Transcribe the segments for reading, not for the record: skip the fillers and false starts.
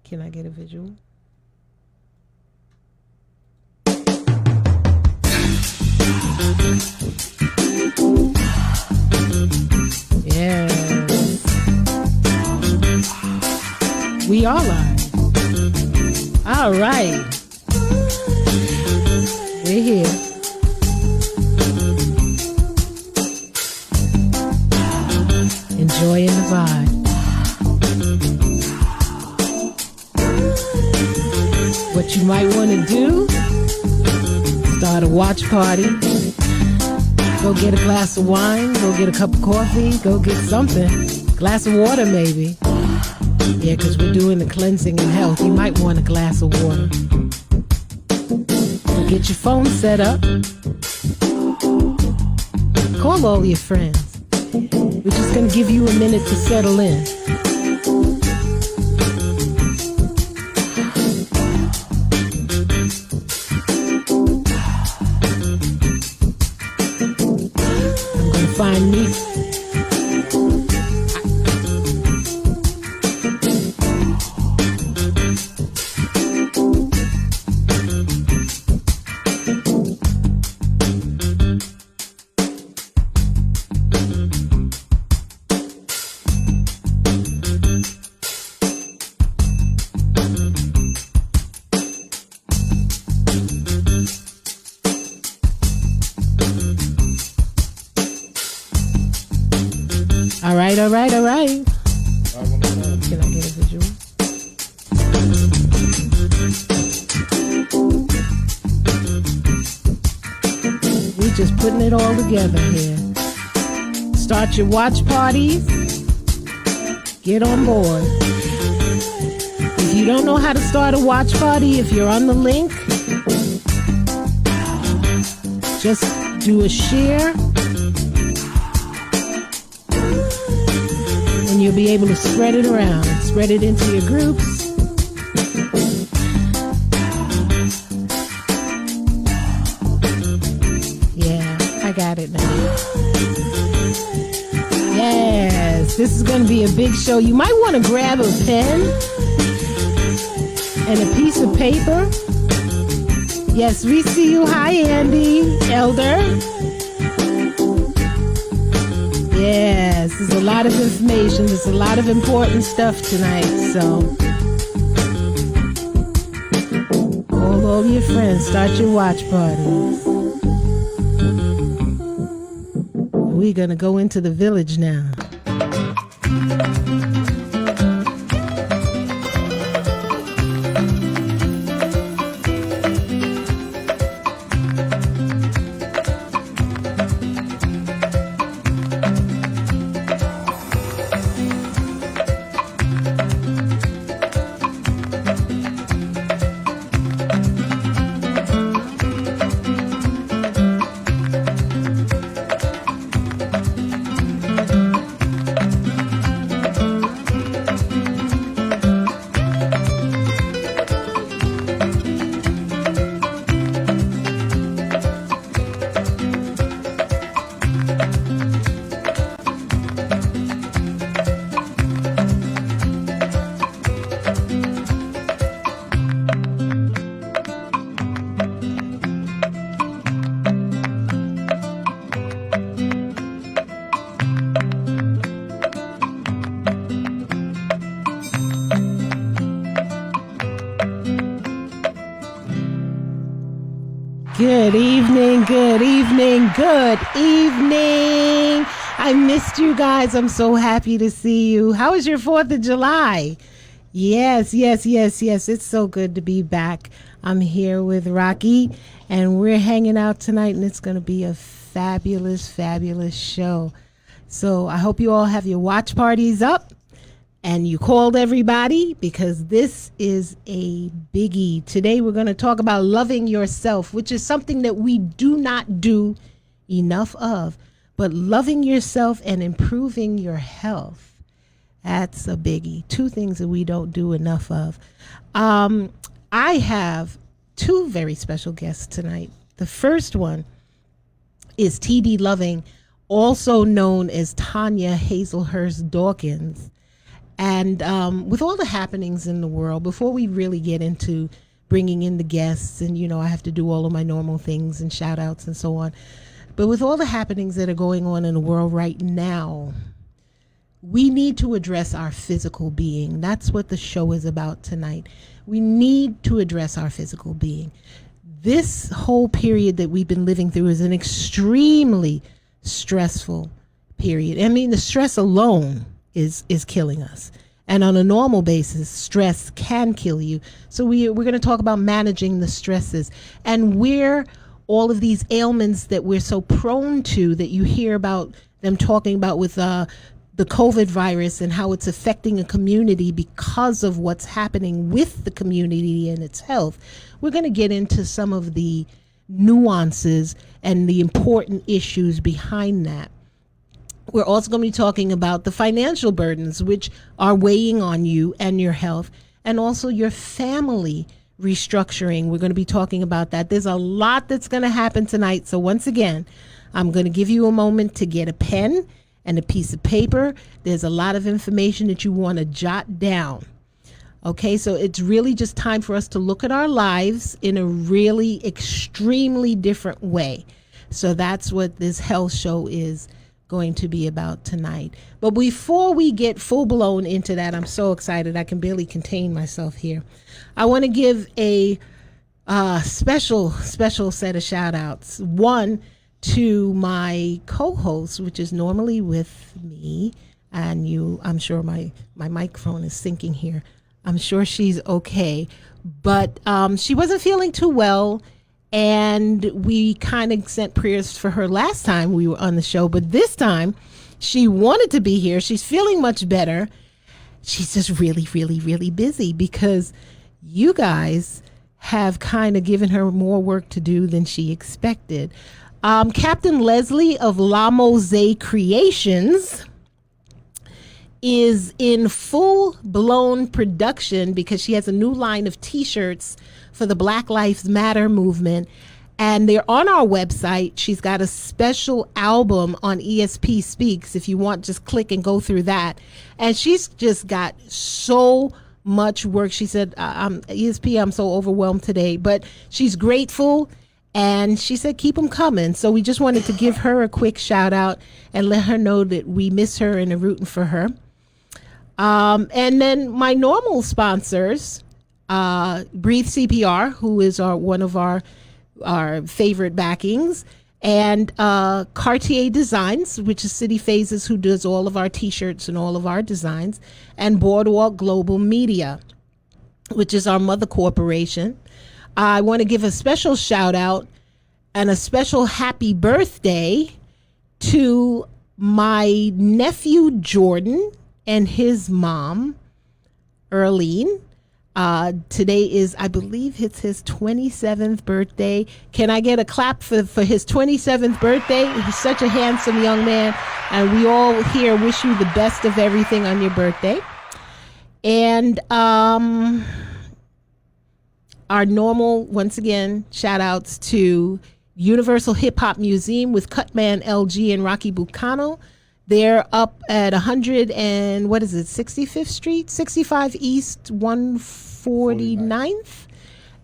Can I get a visual? Yeah. We are live. All right. We're here. Enjoying the vibe. What you might want to do, start a watch party. Go get a glass of wine, go get a cup of coffee, go get something. Glass of water maybe. Yeah, because we're doing the cleansing and health. You might want a glass of water. So get your phone set up. Call all your friends. We're just going to give you a minute to settle in. I'm going to find me. All right. Can I get a visual? We're just putting it all together here. Start your watch parties. Get on board. If you don't know how to start a watch party, if you're on the link, just do a share. And you'll be able to spread it around. Spread it into your groups. Yeah, I got it now. Yes, this is going to be a big show. You might want to grab a pen and a piece of paper. Yes, we see you. Hi, Andy, Elder. Yes, there's a lot of information. There's a lot of important stuff tonight. So, call all your friends. Start your watch parties. We're going to go into the village now. Good evening, good evening, good evening. I missed you guys. I'm so happy to see you. How was your 4th of July? Yes. It's so good to be back. I'm here with Rocky, and we're hanging out tonight, and it's going to be a fabulous, fabulous show. So I hope you all have your watch parties up. And you called everybody because this is a biggie. Today we're going to talk about loving yourself, which is something that we do not do enough of. But loving yourself and improving your health, that's a biggie. 2 things that we don't do enough of. I have 2 very special guests tonight. The first one is T.D. Loving, also known as Tanya HAZLEHURST Dawkins. And with all the happenings in the world, before we really get into bringing in the guests, and I have to do all of my normal things and shout outs and so on. But with all the happenings that are going on in the world right now, we need to address our physical being. That's what the show is about tonight. We need to address our physical being. This whole period that we've been living through is an extremely stressful period. I mean, the stress alone is killing us. And on a normal basis, stress can kill you. So we're going to talk about managing the stresses and where all of these ailments that we're so prone to, that you hear about them talking about with the COVID virus and how it's affecting a community because of what's happening with the community and its health. We're going to get into some of the nuances and the important issues behind that. We're also going to be talking about the financial burdens which are weighing on you and your health, and also your family restructuring. We're going to be talking about that. There's a lot that's going to happen tonight. So once again, I'm going to give you a moment to get a pen and a piece of paper. There's a lot of information that you want to jot down. Okay, so it's really just time for us to look at our lives in a really extremely different way. So that's what this health show is going to be about tonight. But before we get full blown into that, I'm so excited. I can barely contain myself here. I want to give a special set of shout outs. One, to my co-host, which is normally with me, and I'm sure my microphone is syncing here. I'm sure she's okay, but she wasn't feeling too well, and we kind of sent prayers for her last time we were on the show, but this time she wanted to be here. She's feeling much better. She's just really, really, really busy because you guys have kind of given her more work to do than she expected. Captain Leslie of La Mose Creations is in full-blown production because she has a new line of t-shirts for the Black Lives Matter movement, and they're on our website. She's got a special album on ESP Speaks. If you want, just click and go through that. And she's just got so much work. She said, ESP, I'm so overwhelmed today, but she's grateful. And she said, keep them coming. So we just wanted to give her a quick shout out and let her know that we miss her and are rooting for her. And then my normal sponsors, Breathe CPR, who is one of our favorite backings, and Cartier Designs, which is City Phases, who does all of our t-shirts and all of our designs, and Boardwalk Global Media, which is our mother corporation. I want to give a special shout out and a special happy birthday to my nephew Jordan and his mom, Earlene. Today is, I believe it's his 27th birthday. Can I get a clap for his 27th birthday? He's such a handsome young man, and we all here wish you the best of everything on your birthday. And our normal, once again, shout outs to Universal Hip Hop Museum with Cutman LG and Rocky Bucano. They're up at 65th Street, 65 East, 149th.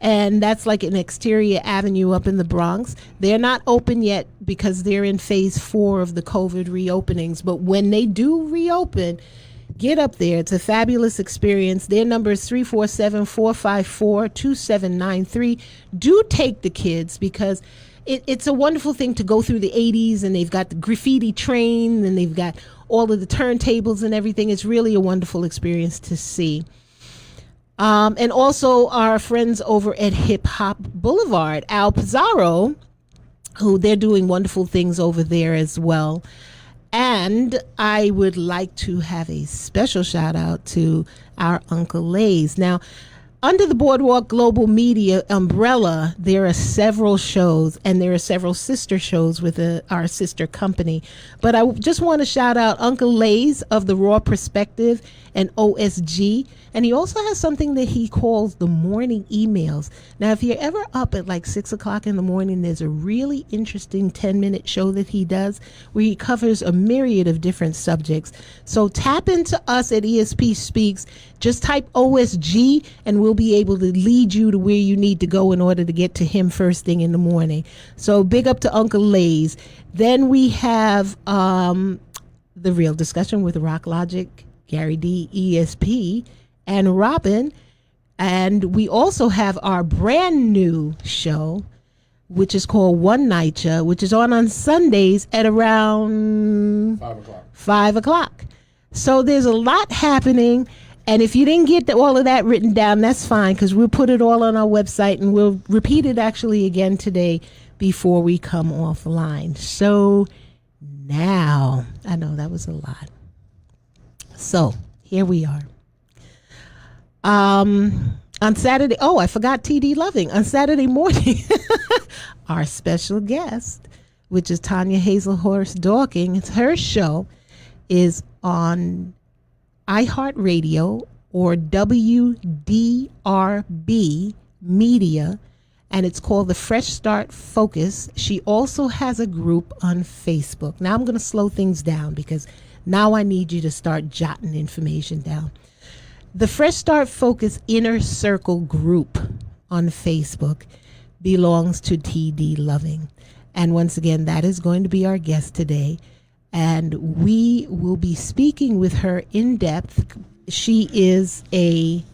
And that's like an exterior avenue up in the Bronx. They're not open yet because they're in phase 4 of the COVID reopenings. But when they do reopen, get up there. It's a fabulous experience. Their number is 347-454-2793. Do take the kids because it's a wonderful thing to go through the 80s, and they've got the graffiti train, and they've got all of the turntables and everything. It's really a wonderful experience to see. And also our friends over at Hip Hop Boulevard, Al Pizarro, who they're doing wonderful things over there as well. And I would like to have a special shout out to our Uncle Lays. Now, Under the Boardwalk Global Media umbrella, there are several shows, and there are several sister shows with our sister company. But I just want to shout out Uncle Lays of the Raw Perspective and OSG. And he also has something that he calls the morning emails. Now, if you're ever up at like 6 o'clock in the morning, there's a really interesting 10-minute show that he does where he covers a myriad of different subjects. So tap into us at ESP Speaks. Just type OSG and we'll be able to lead you to where you need to go in order to get to him first thing in the morning. So big up to Uncle Lays. Then we have The Real Discussion with Rock Logic, Gary D, ESP, and Robin. And we also have our brand new show, which is called One Night, which is on Sundays at around 5 o'clock. So there's a lot happening. And if you didn't get all of that written down, that's fine, because we'll put it all on our website, and we'll repeat it actually again today before we come offline. So now, I know that was a lot. So here we are. On Saturday, I forgot TD Loving. On Saturday morning, our special guest, which is TANYA HAZLEHURST Dawkins, her show is on iHeartRadio or WDRB Media, and it's called the Fresh Start Focus. She also has a group on Facebook. Now I'm going to slow things down because now I need you to start jotting information down. The Fresh Start Focus Inner Circle group on Facebook belongs to TD Loving. And once again, that is going to be our guest today. And we will be speaking with her in depth. She is a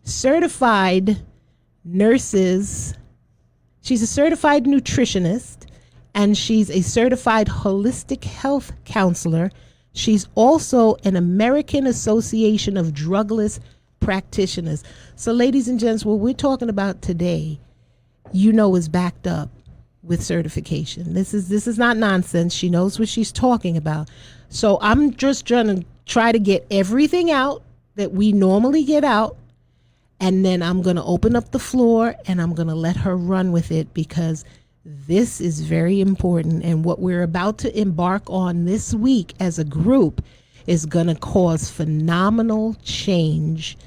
certified she's a certified nutritionist, and she's a certified holistic health counselor. She's also an American Association of Drugless Practitioners. So ladies and gents, what we're talking about today, is backed up with certification. This is not nonsense. She knows what she's talking about. So I'm just trying to try to get everything out that we normally get out, and then I'm going to open up the floor and I'm going to let her run with it, because this is very important. And what we're about to embark on this week as a group is going to cause phenomenal change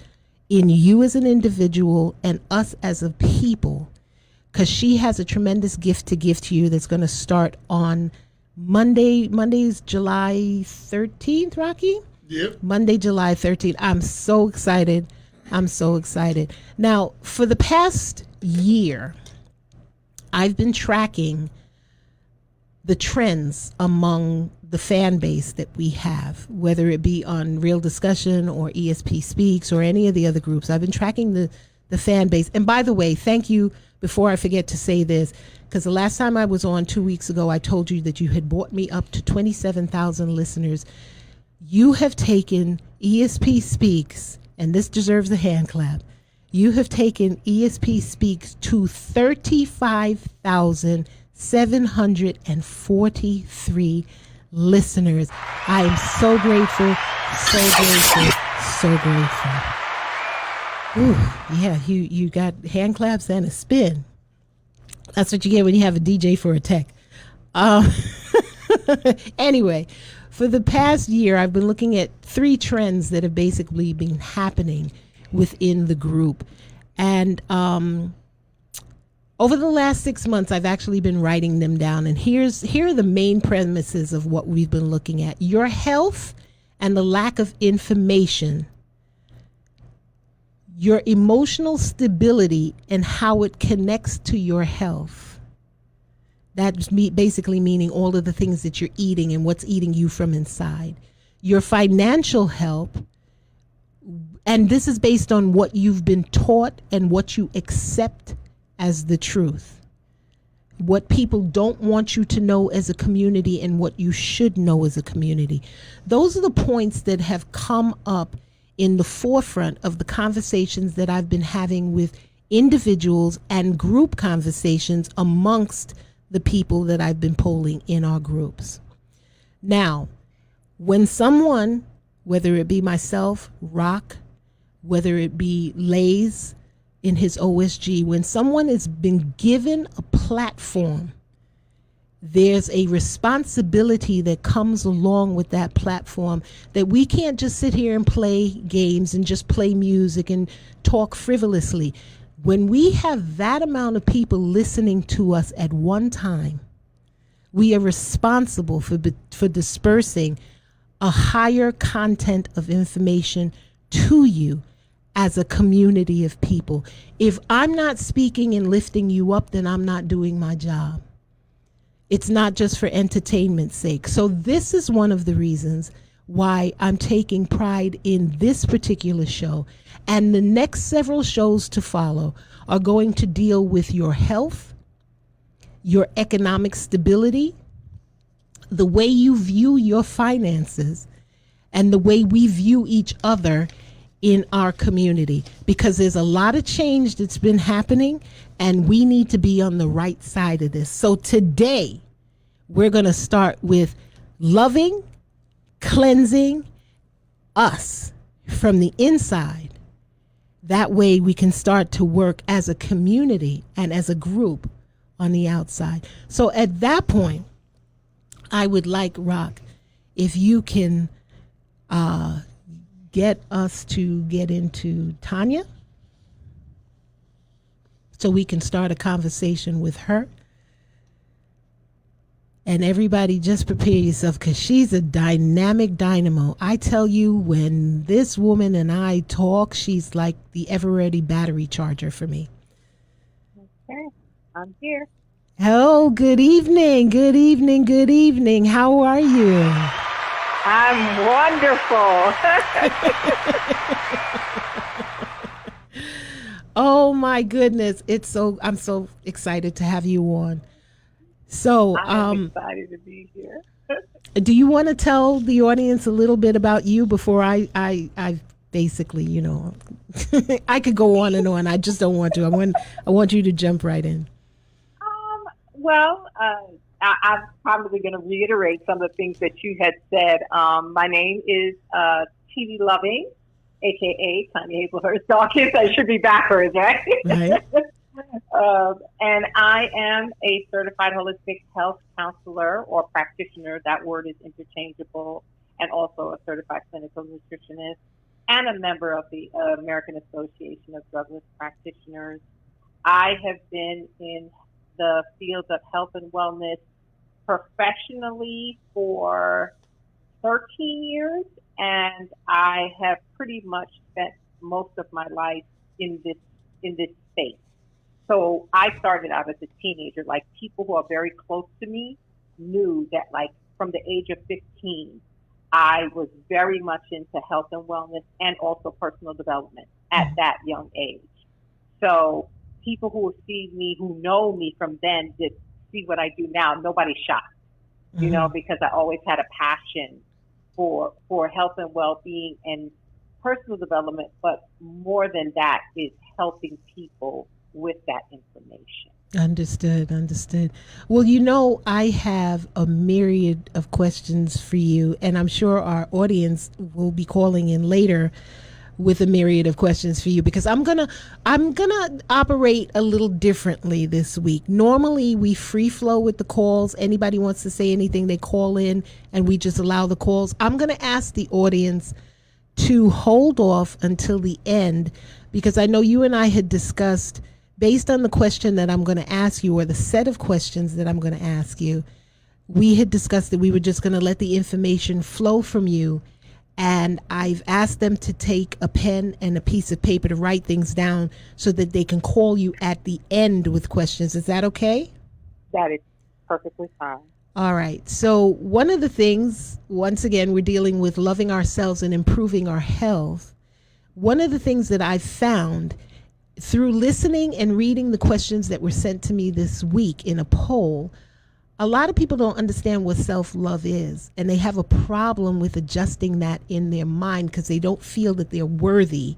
in you as an individual and us as a people, because she has a tremendous gift to give to you that's going to start on Monday. Monday's July 13th, Rocky? Yep. Monday, July 13th. I'm so excited. Now, for the past year, I've been tracking the trends among the fan base that we have, whether it be on Real Discussion or ESP Speaks or any of the other groups. I've been tracking the fan base. And by the way, thank you, before I forget to say this, because the last time I was on 2 weeks ago, I told you that you had brought me up to 27,000 listeners. You have taken ESP Speaks, and this deserves a hand clap. You have taken ESP Speaks to 35,743 listeners. I am so grateful, so grateful. Ooh, yeah, you got hand claps and a spin. That's what you get when you have a DJ for a tech. Anyway, for the past year, I've been looking at 3 trends that have basically been happening within the group. And over the last 6 months, I've actually been writing them down. And here are the main premises of what we've been looking at. Your health and the lack of information, your emotional stability and how it connects to your health. That's basically meaning all of the things that you're eating and what's eating you from inside. Your financial health, and this is based on what you've been taught and what you accept as the truth. What people don't want you to know as a community and what you should know as a community. Those are the points that have come up in the forefront of the conversations that I've been having with individuals and group conversations amongst the people that I've been polling in our groups. Now, when someone, whether it be myself, Rock, whether it be Lays, in his OSG, when someone has been given a platform, there's a responsibility that comes along with that platform, that we can't just sit here and play games and just play music and talk frivolously. When we have that amount of people listening to us at one time, we are responsible for dispersing a higher content of information to you as a community of people. If I'm not speaking and lifting you up, then I'm not doing my job. It's not just for entertainment's sake. So this is one of the reasons why I'm taking pride in this particular show. And the next several shows to follow are going to deal with your health, your economic stability, the way you view your finances, and the way we view each other in our community. Because there's a lot of change that's been happening, and we need to be on the right side of this. So today, we're going to start with loving, cleansing us from the inside. That way we can start to work as a community and as a group on the outside. So at that point, I would like, Rock, if you can get us to get into Tanya, so we can start a conversation with her. And everybody just prepare yourself, because she's a dynamic dynamo. I tell you, when this woman and I talk, she's like the ever-ready battery charger for me. Okay, I'm here. Oh, good evening, good evening, good evening. How are you? I'm wonderful. Oh my goodness. I'm so excited to have you on. So I'm excited to be here. Do you want to tell the audience a little bit about you before I basically, I could go on and on. I just don't want to. I want you to jump right in. I'm probably going to reiterate some of the things that you had said. My name is TV Loving, aka Tanya HAZLEHURST Dawkins. I should be backwards, right? Right. And I am a certified holistic health counselor or practitioner. That word is interchangeable. And also a certified clinical nutritionist and a member of the American Association of Drugless Practitioners. I have been in the fields of health and wellness professionally for 13 years, and I have pretty much spent most of my life in this space. So I started out as a teenager. Like, people who are very close to me knew that, like, from the age of 15, I was very much into health and wellness and also personal development at that young age. So people who see me, who know me from then, that see what I do now, nobody's shocked, because I always had a passion for health and well-being and personal development, but more than that is helping people with that information. Understood. Well, I have a myriad of questions for you, and I'm sure our audience will be calling in later with a myriad of questions for you, because I'm gonna operate a little differently this week. Normally we free flow with the calls. Anybody wants to say anything, they call in and we just allow the calls. I'm gonna ask the audience to hold off until the end, because I know you and I had discussed, based on the question that I'm going to ask you, or the set of questions that I'm going to ask you, we had discussed that we were just going to let the information flow from you. And I've asked them to take a pen and a piece of paper to write things down so that they can call you at the end with questions. Is that okay? That is perfectly fine. All right. So one of the things, once again, we're dealing with loving ourselves and improving our health. One of the things that I've found through listening and reading the questions that were sent to me this week in a poll, a lot of people don't understand what self-love is, and they have a problem with adjusting that in their mind because they don't feel that they're worthy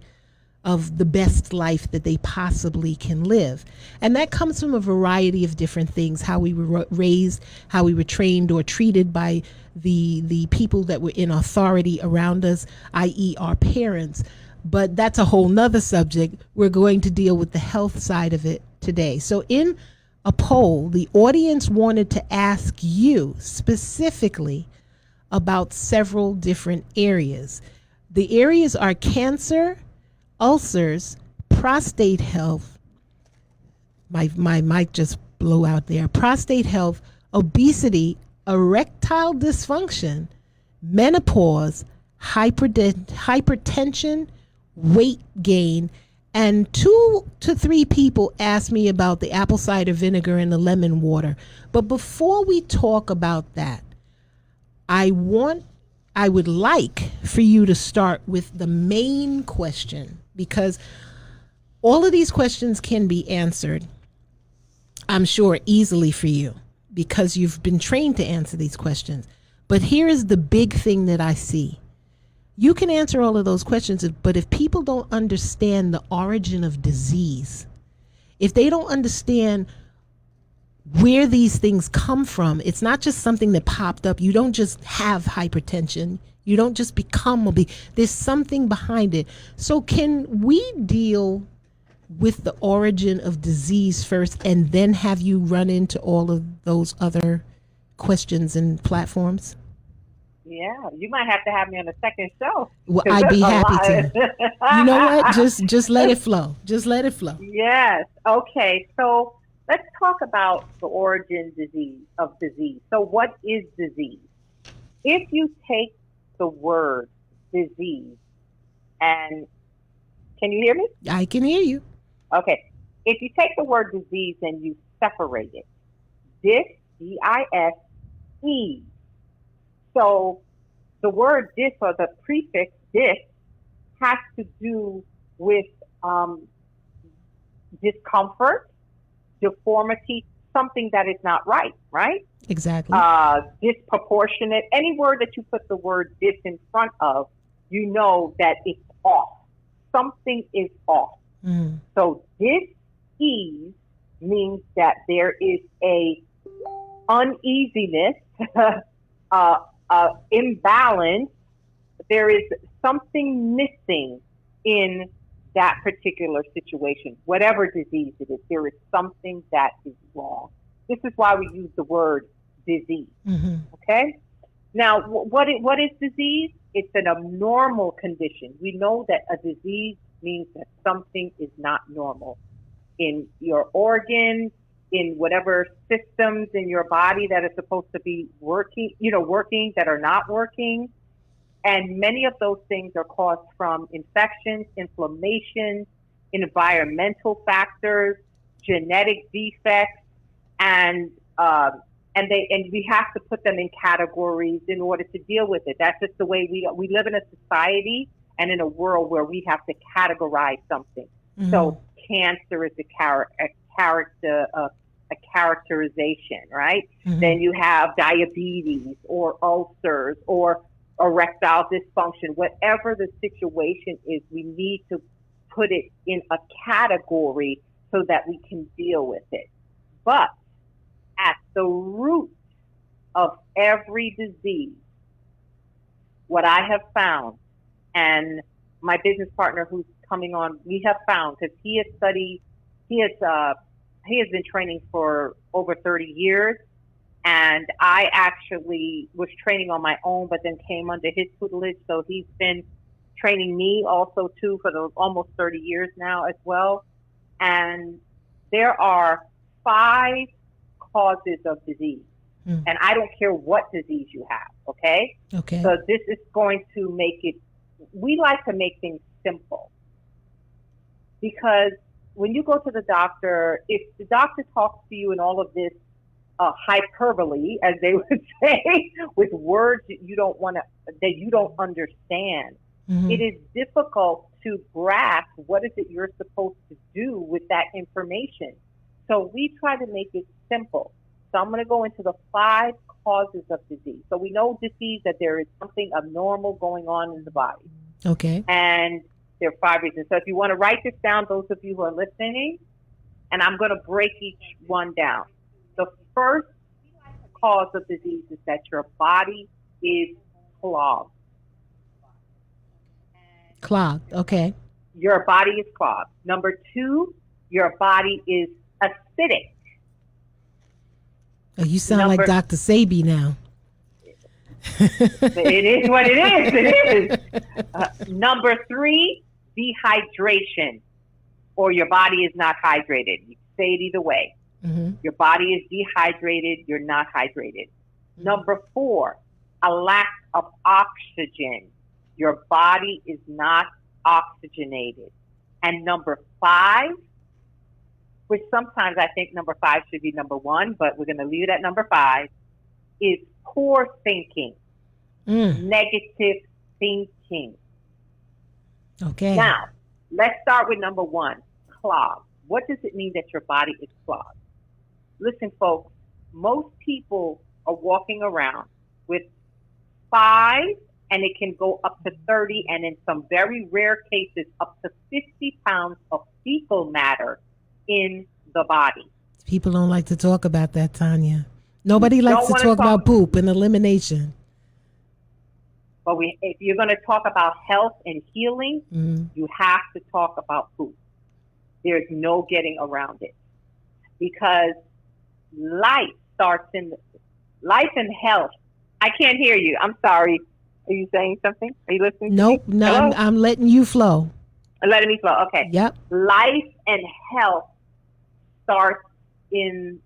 of the best life that they possibly can live. And that comes from a variety of different things: how we were raised, how we were trained or treated by the people that were in authority around us, i.e. our parents. but that's a whole nother subject. We're going to deal with the health side of it today. So in a poll, the audience wanted to ask you specifically about several different areas. The areas are cancer, ulcers, prostate health. My mic just blew out there. Prostate health, obesity, erectile dysfunction, menopause, hypertension, weight gain, and 2 to 3 people asked me about the apple cider vinegar and the lemon water. But before we talk about that, I would like for you to start with the main question, because all of these questions can be answered, I'm sure, easily for you because you've been trained to answer these questions. But here is the big thing that I see. You can answer all of those questions, but if people don't understand the origin of disease, if they don't understand where these things come from, it's not just something that popped up. You don't just have hypertension. You don't just become obese. There's something behind it. So can we deal with the origin of disease first and then have you run into all of those other questions and platforms? Yeah, you might have to have me on a second show. Well, I'd be happy to. You know what? Just let it flow. Just let it flow. Yes. Okay. So let's talk about the origin of disease. So what is disease? If you take the word disease and can you hear me? I can hear you. Okay. If you take the word disease and you separate it, D-I-S-E. So the word dis or the prefix dis has to do with discomfort, deformity, something that is not right, right? Exactly. Disproportionate. Any word that you put the word dis in front of, you know that it's off. Something is off. Mm. So dis-ease means that there is a uneasiness, imbalance. There is something missing in that particular situation. Whatever disease it is, there is something that is wrong. This is why we use the word disease. Mm-hmm. Okay? Now, what is disease? It's an abnormal condition. We know that a disease means that something is not normal in your organs, in whatever systems in your body that are supposed to be working that are not working. And many of those things are caused from infections, inflammation, environmental factors, genetic defects, and we have to put them in categories in order to deal with it. That's just the way we live in a society and in a world where we have to categorize something. Mm-hmm. So cancer is a characterization, right? Mm-hmm. Then you have diabetes or ulcers or erectile dysfunction. Whatever the situation is, we need to put it in a category so that we can deal with it. But at the root of every disease, what I have found, and my business partner who's coming on, we have found, because he has been training for over 30 years, and I actually was training on my own, but then came under his tutelage. So he's been training me also too for almost 30 years now as well. And there are 5 causes of disease. And I don't care what disease you have, okay? Okay. So this is going to make it, we like to make things simple. Because when you go to the doctor, if the doctor talks to you in all of this hyperbole, as they would say, with words that you don't understand, mm-hmm. It is difficult to grasp what is it you're supposed to do with that information. So we try to make it simple. So I'm going to go into the 5 causes of disease. So we know disease, that there is something abnormal going on in the body. Okay. And there are 5 reasons. So if you want to write this down, those of you who are listening, and I'm going to break each one down. The first cause of disease is that your body is clogged. Clogged. Okay. Your body is clogged. Number two, your body is acidic. Oh, you sound like Number, Dr. Sabi now. it is what it is. It is. Number three, dehydration, or your body is not hydrated. You can say it either way. Mm-hmm. Your body is dehydrated. You're not hydrated. Number four, a lack of oxygen. Your body is not oxygenated. And number five, which sometimes I think number five should be number one, but we're going to leave it at number five, is poor thinking, negative thinking. Okay. Now, let's start with number one, clogged. What does it mean that your body is clogged? Listen, folks, most people are walking around with 5, and it can go up to 30, and in some very rare cases, up to 50 pounds of fecal matter in the body. People don't like to talk about that, Tanya. Nobody likes to talk about poop and elimination. But if you're going to talk about health and healing, you have to talk about poop. There's no getting around it. Because life starts in life and health. I can't hear you. I'm sorry. Are you saying something? Are you listening? Nope. To me? No, I'm letting you flow. Letting me flow. Okay. Yep. Life and health starts in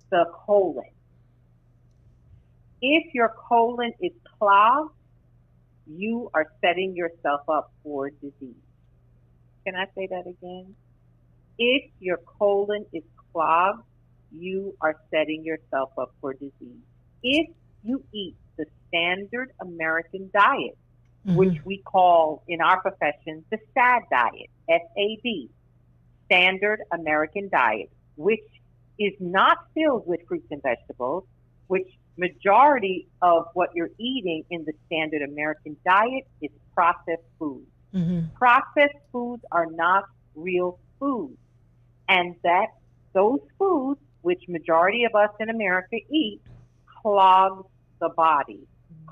the colon. If your colon is clogged, you are setting yourself up for disease. Can I say that again? If your colon is clogged, you are setting yourself up for disease. If you eat the standard American diet, which we call in our profession the SAD diet, SAD, standard American diet, which is not filled with fruits and vegetables, which majority of what you're eating in the standard American diet is processed foods. Processed foods are not real foods. And that those foods, which majority of us in America eat, clogs the body,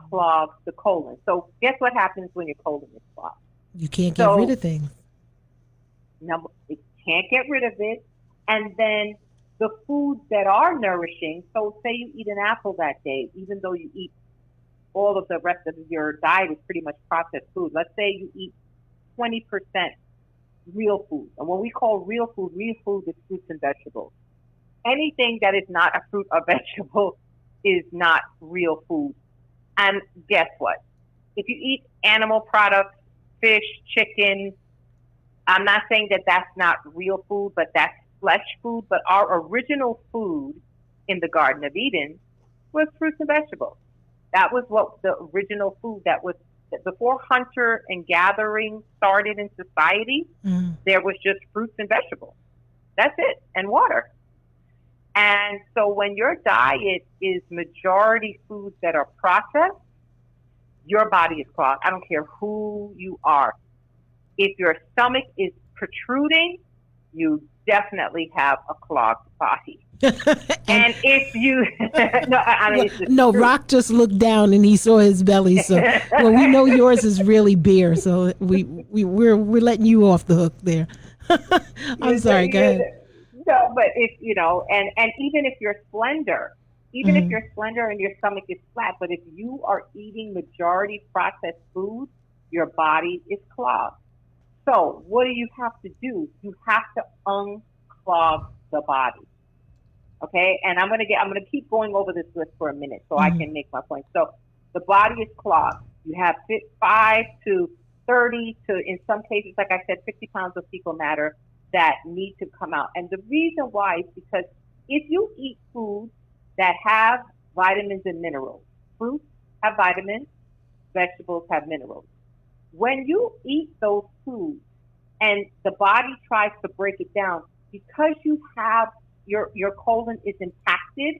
clogs the colon. So guess what happens when your colon is clogged? You can't get rid of things. No, you can't get rid of it. And then the foods that are nourishing, so say you eat an apple that day, even though you eat all of the rest of your diet is pretty much processed food. Let's say you eat 20% real food. And when we call real food is fruits and vegetables. Anything that is not a fruit or vegetable is not real food. And guess what? If you eat animal products, fish, chicken, I'm not saying that that's not real food, but that's flesh food. But our original food in the Garden of Eden was fruits and vegetables. That was what the original food that was before hunter and gathering started in society. There was just fruits and vegetables. That's it, and water. And so when your diet is majority foods that are processed, your body is clogged. I don't care who you are. If your stomach is protruding, you definitely have a clogged body. and if you no, Rock just looked down and he saw his belly. So well, we know yours is really bare. So we're letting you off the hook there. I'm sorry. Go ahead. No, but if and even if you're slender, if you're slender and your stomach is flat, but if you are eating majority processed food, your body is clogged. So what do you have to do? You have to unclog the body. Okay, and I'm gonna keep going over this list for a minute so I can make my point. So the body is clogged. You have 5 to 30 to, in some cases, like I said, 50 pounds of fecal matter that need to come out. And the reason why is because if you eat foods that have vitamins and minerals, fruits have vitamins, vegetables have minerals. When you eat those foods and the body tries to break it down, because you have your colon is impacted,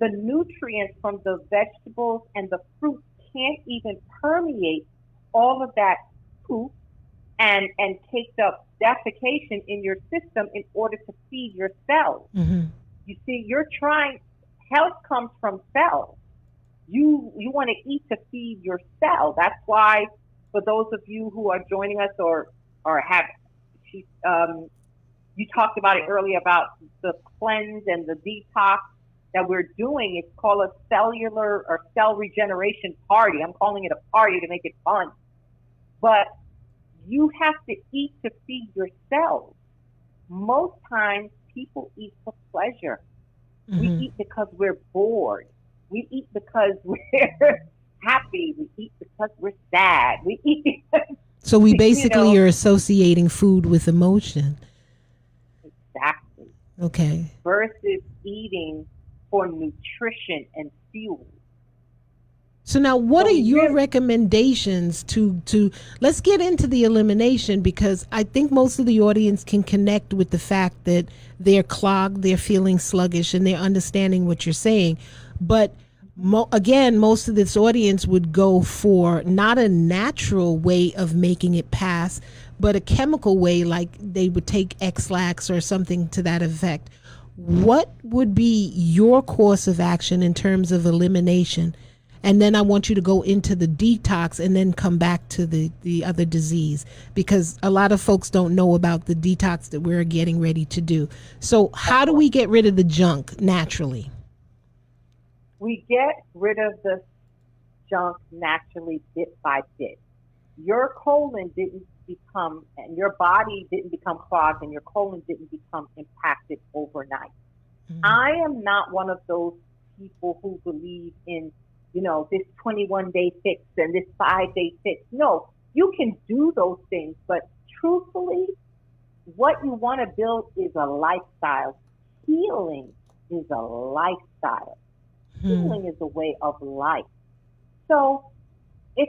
the nutrients from the vegetables and the fruit can't even permeate all of that poop and take up defecation in your system in order to feed your cells. You see, health comes from cells. You want to eat to feed your cell. That's why for those of you who are joining us or have, she, you talked about it earlier about the cleanse and the detox that we're doing. It's called a cellular or cell regeneration party. I'm calling it a party to make it fun. But you have to eat to feed your cells. Most times people eat for pleasure. Mm-hmm. We eat because we're bored. We eat because we're happy. We eat because we're sad. We eat because, so we basically are associating food with emotion. Exactly. Okay. Versus eating for nutrition and fuel. So now what are your recommendations to let's get into the elimination, because I think most of the audience can connect with the fact that they're clogged, they're feeling sluggish, and they're understanding what you're saying. But again, most of this audience would go for not a natural way of making it pass, but a chemical way, like they would take X-Lax or something to that effect. What would be your course of action in terms of elimination? And then I want you to go into the detox and then come back to the other disease, because a lot of folks don't know about the detox that we're getting ready to do. So how do we get rid of the junk naturally? We get rid of the junk naturally bit by bit. Your colon didn't become, and your body didn't become clogged, and your colon didn't become impacted overnight. Mm-hmm. I am not one of those people who believe in, this 21-day fix and this 5-day fix. No, you can do those things, but truthfully, what you want to build is a lifestyle. Healing is a lifestyle. Healing is a way of life. So if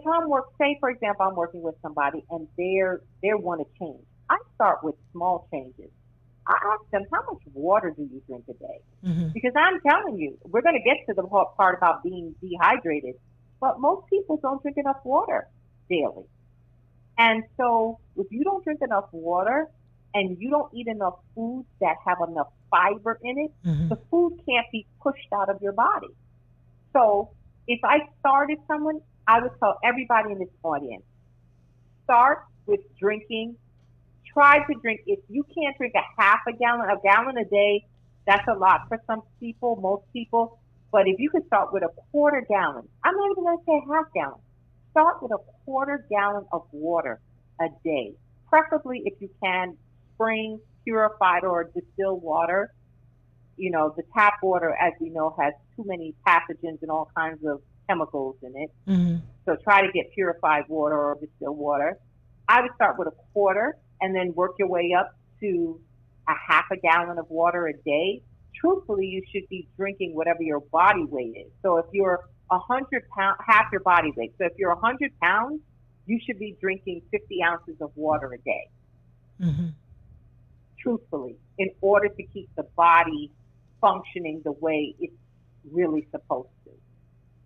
say for example, I'm working with somebody and they want to change, I start with small changes. I ask them, how much water do you drink a day? Mm-hmm. Because I'm telling you, we're going to get to the part about being dehydrated, but most people don't drink enough water daily. And so if you don't drink enough water and you don't eat enough foods that have enough fiber in it, mm-hmm. the food can't be pushed out of your body. So if I started someone, I would tell everybody in this audience, start with drinking. Try to drink. If you can't drink a gallon a day, that's a lot for some people, most people. But if you could start with a quarter gallon, I'm not even going to say half gallon. Start with a quarter gallon of water a day, preferably if you can, spring, purified, or distilled water. The tap water, as we know, has too many pathogens and all kinds of chemicals in it. Mm-hmm. So try to get purified water or distilled water. I would start with a quarter and then work your way up to a half a gallon of water a day. Truthfully, you should be drinking whatever your body weight is. So if you're 100 pounds, half your body weight. So if you're 100 pounds, you should be drinking 50 ounces of water a day. Mm-hmm. Truthfully, in order to keep the body functioning the way it's really supposed to.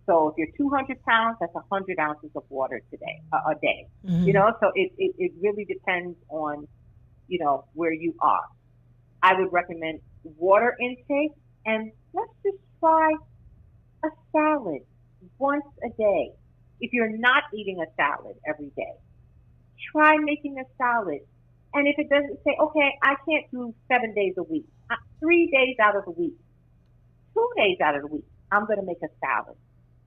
So if you're 200 pounds, that's 100 ounces of water a day. Mm-hmm. So it really depends on, where you are. I would recommend water intake, and let's just try a salad once a day. If you're not eating a salad every day, try making a salad. And if it doesn't say, okay, I can't do 7 days a week, 3 days out of the week, 2 days out of the week, I'm going to make a salad.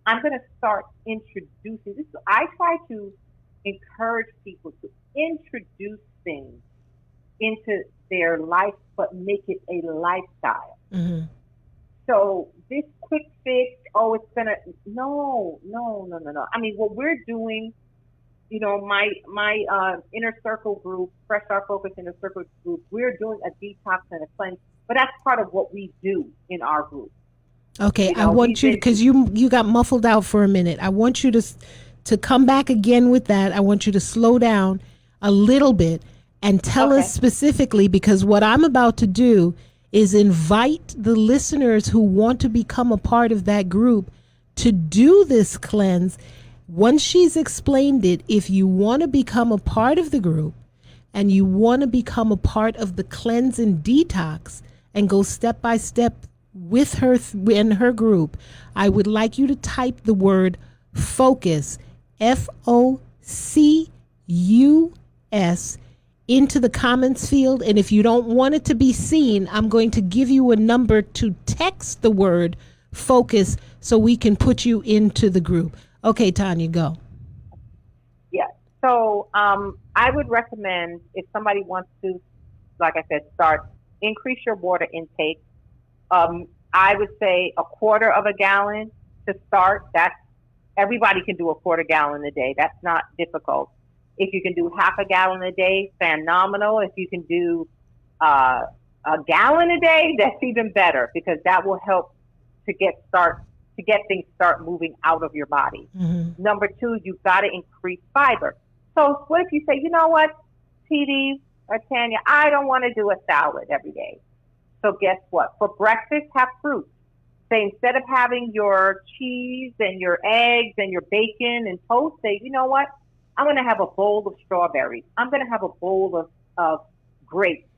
I'm going to start introducing this. I try to encourage people to introduce things into their life, but make it a lifestyle. Mm-hmm. So this quick fix, it's going to, no. I mean, what we're doing, my inner circle group, Fresh Start Focus Inner Circle group, we're doing a detox and a cleanse, but that's part of what we do in our group. Okay, I want you to, because you got muffled out for a minute. I want you to come back again with that. I want you to slow down a little bit and tell us specifically, because what I'm about to do is invite the listeners who want to become a part of that group to do this cleanse. Once she's explained it, if you want to become a part of the group and you want to become a part of the cleanse and detox and go step by step with her in her group, I would like you to type the word focus, FOCUS, into the comments field. And if you don't want it to be seen, I'm going to give you a number to text the word focus so we can put you into the group. Okay, Tanya, go. Yeah. So I would recommend if somebody wants to, like I said, increase your water intake. I would say a quarter of a gallon to start. Everybody can do a quarter gallon a day. That's not difficult. If you can do half a gallon a day, phenomenal. If you can do a gallon a day, that's even better, because that will help to get things start moving out of your body. Mm-hmm. Number 2, you've got to increase fiber. So what if you say, you know what, PD or Tanya, I don't want to do a salad every day. So guess what? For breakfast, have fruit. Say, instead of having your cheese and your eggs and your bacon and toast, say, you know what? I'm going to have a bowl of strawberries. I'm going to have a bowl of grapes.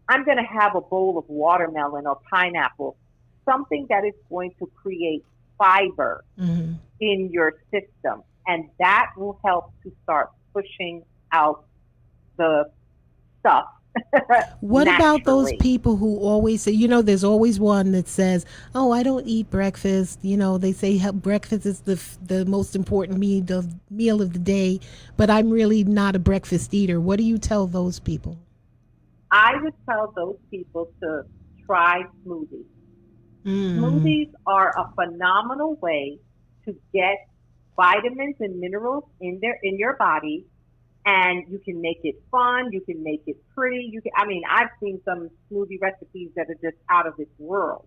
I'm going to have a bowl of watermelon or pineapple, something that is going to create fiber mm-hmm. in your system. And that will help to start pushing out the stuff. What about those people who always say, there's always one that says, oh, I don't eat breakfast. They say breakfast is the most important meal of the day, but I'm really not a breakfast eater. What do you tell those people? I would tell those people to try smoothies. Smoothies are a phenomenal way to get vitamins and minerals in your body. And you can make it fun. You can make it pretty. I've seen some smoothie recipes that are just out of this world.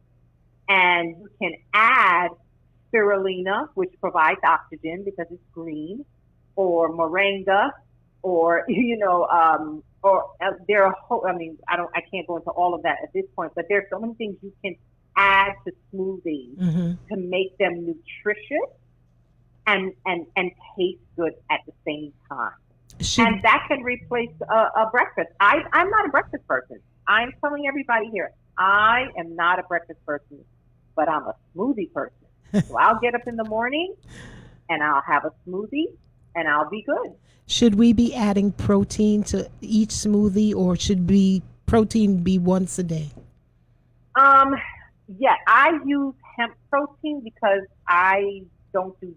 And you can add spirulina, which provides oxygen because it's green, or moringa, or there are I can't go into all of that at this point, but there's so many things you can add to smoothies mm-hmm. to make them nutritious and taste good at the same time. And that can replace a breakfast. I'm not a breakfast person. I'm telling everybody here, I am not a breakfast person, but I'm a smoothie person. So I'll get up in the morning and I'll have a smoothie and I'll be good. Should we be adding protein to each smoothie, or should protein be once a day? Yeah, I use hemp protein because I don't do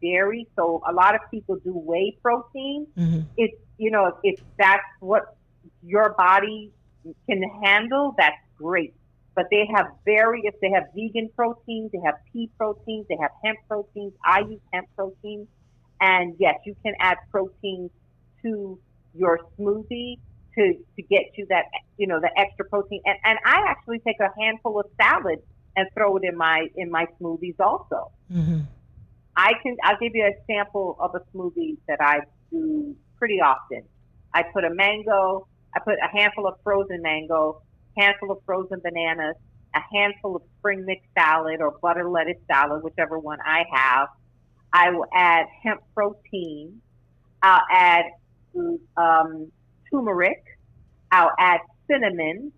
dairy, so a lot of people do whey protein. Mm-hmm. If that's what your body can handle, that's great. But they have vegan proteins, they have pea proteins, they have hemp proteins. I use hemp protein, and yes, you can add protein to your smoothie to get you that the extra protein. And I actually take a handful of salad and throw it in my smoothies also. Mm-hmm. I'll give you a sample of a smoothie that I do pretty often. I put a handful of frozen mango, handful of frozen bananas, a handful of spring mix salad or butter lettuce salad, whichever one I have. I will add hemp protein. I'll add turmeric. I'll add cinnamon,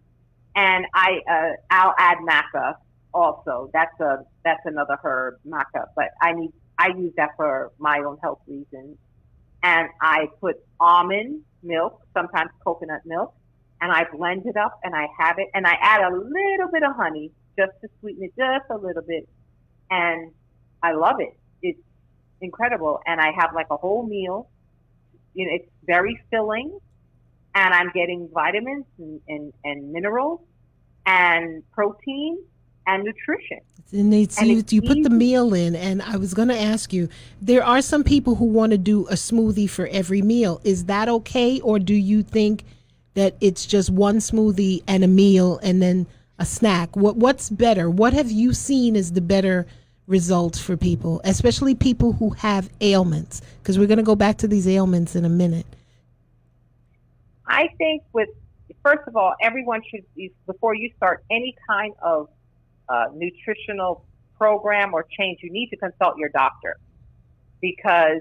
and I'll add maca. Also, that's another herb, maca, but I use that for my own health reasons. And I put almond milk, sometimes coconut milk, and I blend it up and I have it, and I add a little bit of honey just to sweeten it just a little bit, and I love it. It's incredible, and I have like a whole meal. It's very filling, and I'm getting vitamins and minerals and protein and nutrition. And you put the meal in, and I was going to ask you, there are some people who want to do a smoothie for every meal. Is that okay, or do you think that it's just one smoothie and a meal and then a snack? What's better? What have you seen as the better results for people, especially people who have ailments? Because we're going to go back to these ailments in a minute. I think first of all, everyone should, before you start any kind of nutritional program or change, you need to consult your doctor, because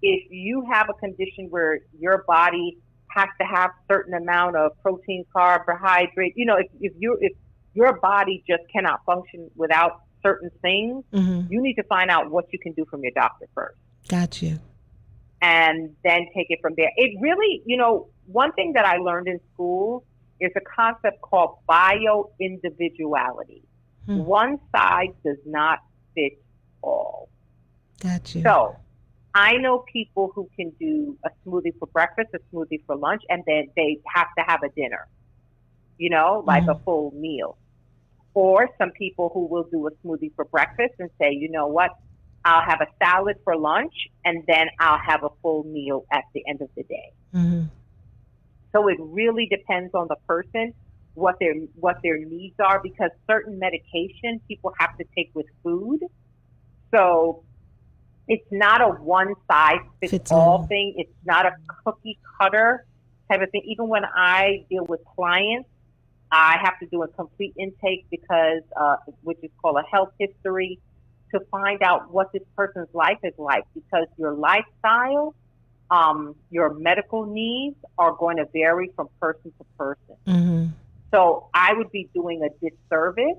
if you have a condition where your body has to have certain amount of protein, carbohydrate, if your body just cannot function without certain things, mm-hmm. you need to find out what you can do from your doctor first. Got you. and then take it from there. It really, one thing that I learned in school is a concept called bio-individuality. One size does not fit all. Got you. So I know people who can do a smoothie for breakfast, a smoothie for lunch, and then they have to have a dinner, like a full meal. Or some people who will do a smoothie for breakfast and say, you know what, I'll have a salad for lunch, and then I'll have a full meal at the end of the day. So it really depends on the person, what their needs are, because certain medication people have to take with food. So it's not a one size fits all thing. It's not a cookie cutter type of thing. Even when I deal with clients, I have to do a complete intake because, which is called a health history, to find out what this person's life is like, because your lifestyle, your medical needs are going to vary from person to person. So I would be doing a disservice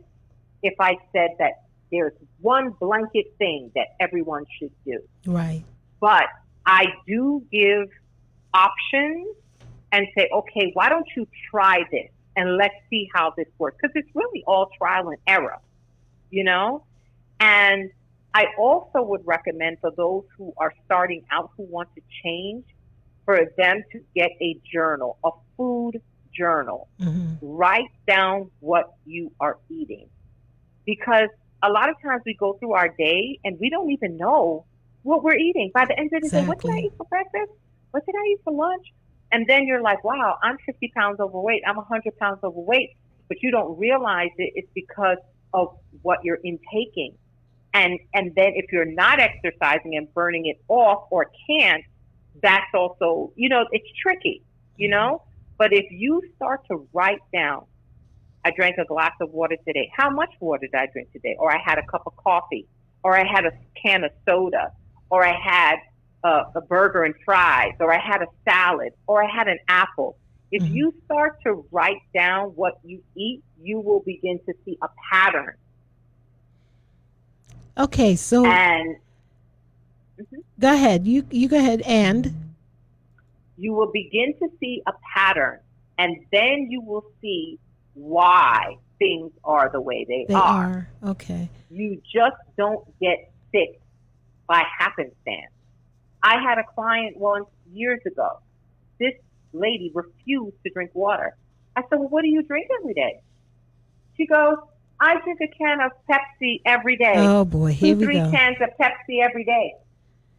if I said that there's one blanket thing that everyone should do. Right. But I do give options and say, okay, why don't you try this and let's see how this works? Because it's really all trial and error, And I also would recommend for those who are starting out, who want to change, for them to get a journal, a food journal. Write down what you are eating. Because a lot of times we go through our day and we don't even know what we're eating. By the end of the day, what did I eat for breakfast? What did I eat for lunch? And then you're like, wow, I'm 50 pounds overweight. I'm 100 pounds overweight. But you don't realize it's because of what you're intaking. And then if you're not exercising and burning it off or can't, that's also, it's tricky, But if you start to write down, I drank a glass of water today. How much water did I drink today? Or I had a cup of coffee, or I had a can of soda, or I had a burger and fries, or I had a salad, or I had an apple. If you start to write down what you eat, you will begin to see a pattern. Okay, so go ahead. You go ahead, and you will begin to see a pattern, and then you will see why things are the way they are. Okay. You just don't get sick by happenstance. I had a client once years ago. This lady refused to drink water. I said, well, what do you drink every day? She goes, I drink a can of Pepsi every day. Oh boy, here we go. 3 cans of Pepsi every day.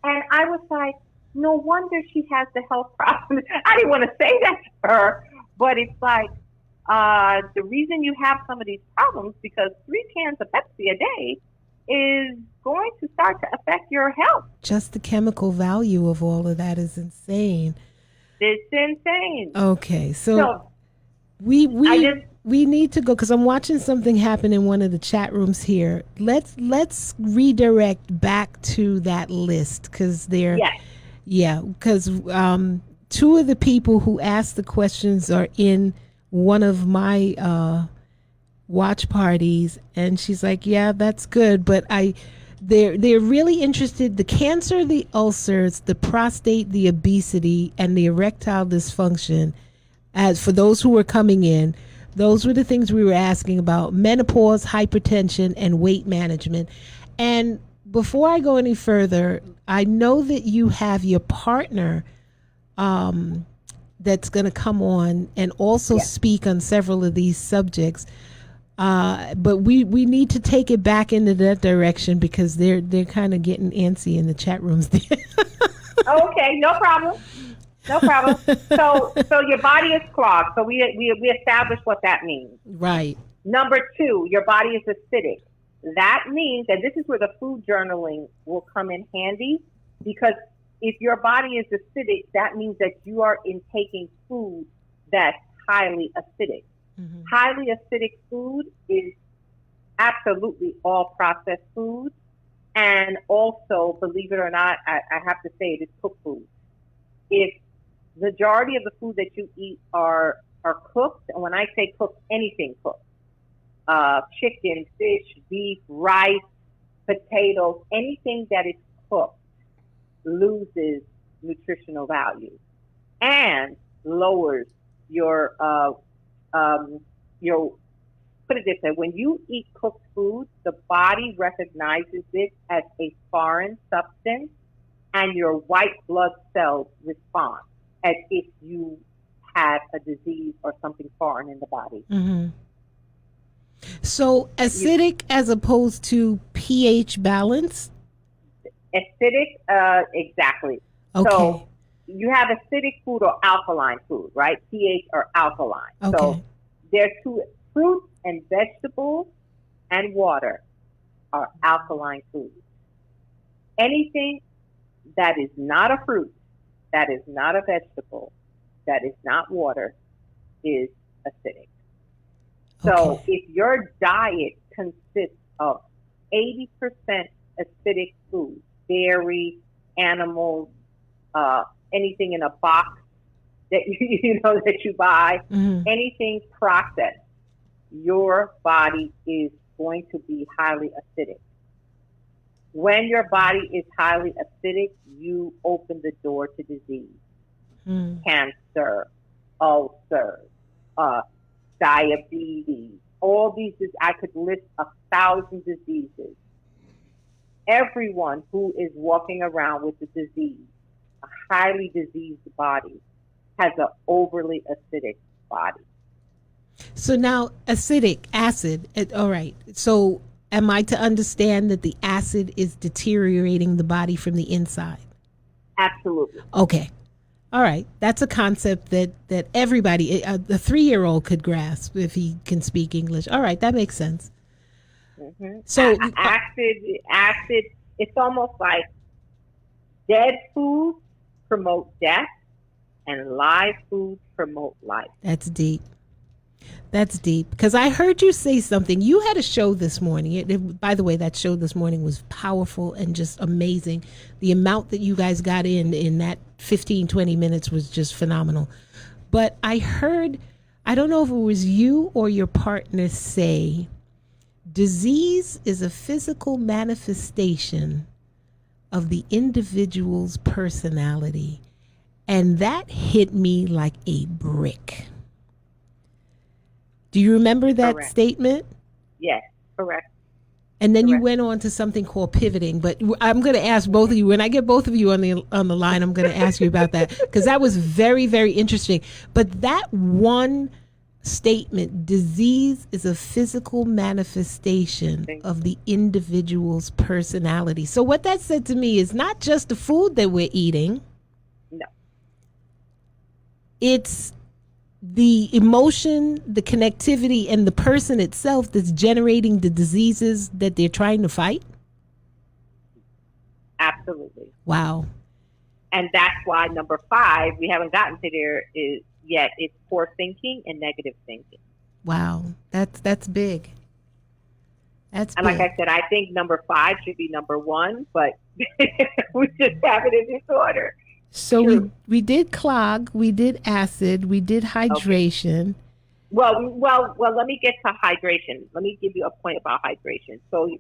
And I was like, no wonder she has the health problem. I didn't want to say that to her, but it's like, the reason you have some of these problems because 3 cans of Pepsi a day is going to start to affect your health. Just the chemical value of all of that is insane. It's insane. Okay, so we need to go because I'm watching something happen in one of the chat rooms here. Let's redirect back to that list because because 2 of the people who asked the questions are in one of my watch parties, and she's like, yeah, that's good, but they're really interested: the cancer, the ulcers, the prostate, the obesity, and the erectile dysfunction. As for those who were coming in, those were the things we were asking about: menopause, hypertension, and weight management. And before I go any further, I know that you have your partner that's going to come on and also speak on several of these subjects. But we need to take it back into that direction because they're kind of getting antsy in the chat rooms there. Okay, no problem. So your body is clogged. So we established what that means. Right. Number 2, your body is acidic. That means, and this is where the food journaling will come in handy, because if your body is acidic, that means that you are intaking food that's highly acidic. Mm-hmm. Highly acidic food is absolutely all processed food. And also, believe it or not, I have to say it is cooked food. If the majority of the food that you eat are cooked, and when I say cooked, anything cooked, chicken, fish, beef, rice, potatoes, anything that is cooked loses nutritional value and lowers your put it this way, when you eat cooked food, the body recognizes it as a foreign substance and your white blood cells respond as if you had a disease or something foreign in the body. Mm-hmm. So acidic as opposed to pH balance? Acidic, exactly. Okay. So you have acidic food or alkaline food, right? pH or alkaline. Okay. So there's two, fruits and vegetables and water are alkaline foods. Anything that is not a fruit, that is not a vegetable, that is not water, is acidic. So Okay. if your diet consists of 80% acidic food, dairy, animals, anything in a box that that you buy, Mm-hmm. anything processed, your body is going to be highly acidic. When your body is highly acidic, you open the door to disease, cancer, ulcers, diabetes, all these, I could list 1,000 diseases. Everyone who is walking around with a disease, a highly diseased body, has an overly acidic body. So now acidic, acid. All right. So am I to understand that the acid is deteriorating the body from the inside? Absolutely. Okay. All right. That's a concept that everybody, the 3-year-old could grasp if he can speak English. All right. That makes sense. Mm-hmm. So acid, it's almost like dead foods promote death and live foods promote life. That's deep. That's deep. Because I heard you say something. You had a show this morning. By the way, that show this morning was powerful and just amazing. The amount that you guys got in that 15, 20 minutes was just phenomenal. But I heard, I don't know if it was you or your partner say, disease is a physical manifestation of the individual's personality. And that hit me like a brick. Do you remember that Correct. statement? Yes, correct. And then you Correct. went on to something called pivoting. But I'm going to ask both of you. When I get both of you on the line, I'm going to ask you about that because that was very, very interesting. But that one statement, disease is a physical manifestation of the individual's personality. So what that said to me is not just the food that we're eating. No. It's the emotion, the connectivity, and the person itself that's generating the diseases that they're trying to fight? Absolutely. Wow. And that's why number 5, we haven't gotten to there yet, it's poor thinking and negative thinking. Wow. That's big. That's and big. like I said, I think number 5 should be number 1, but we just have it in disorder. So we did clog, we did acid, we did hydration. Okay. Well, let me get to hydration. Let me give you a point about hydration. So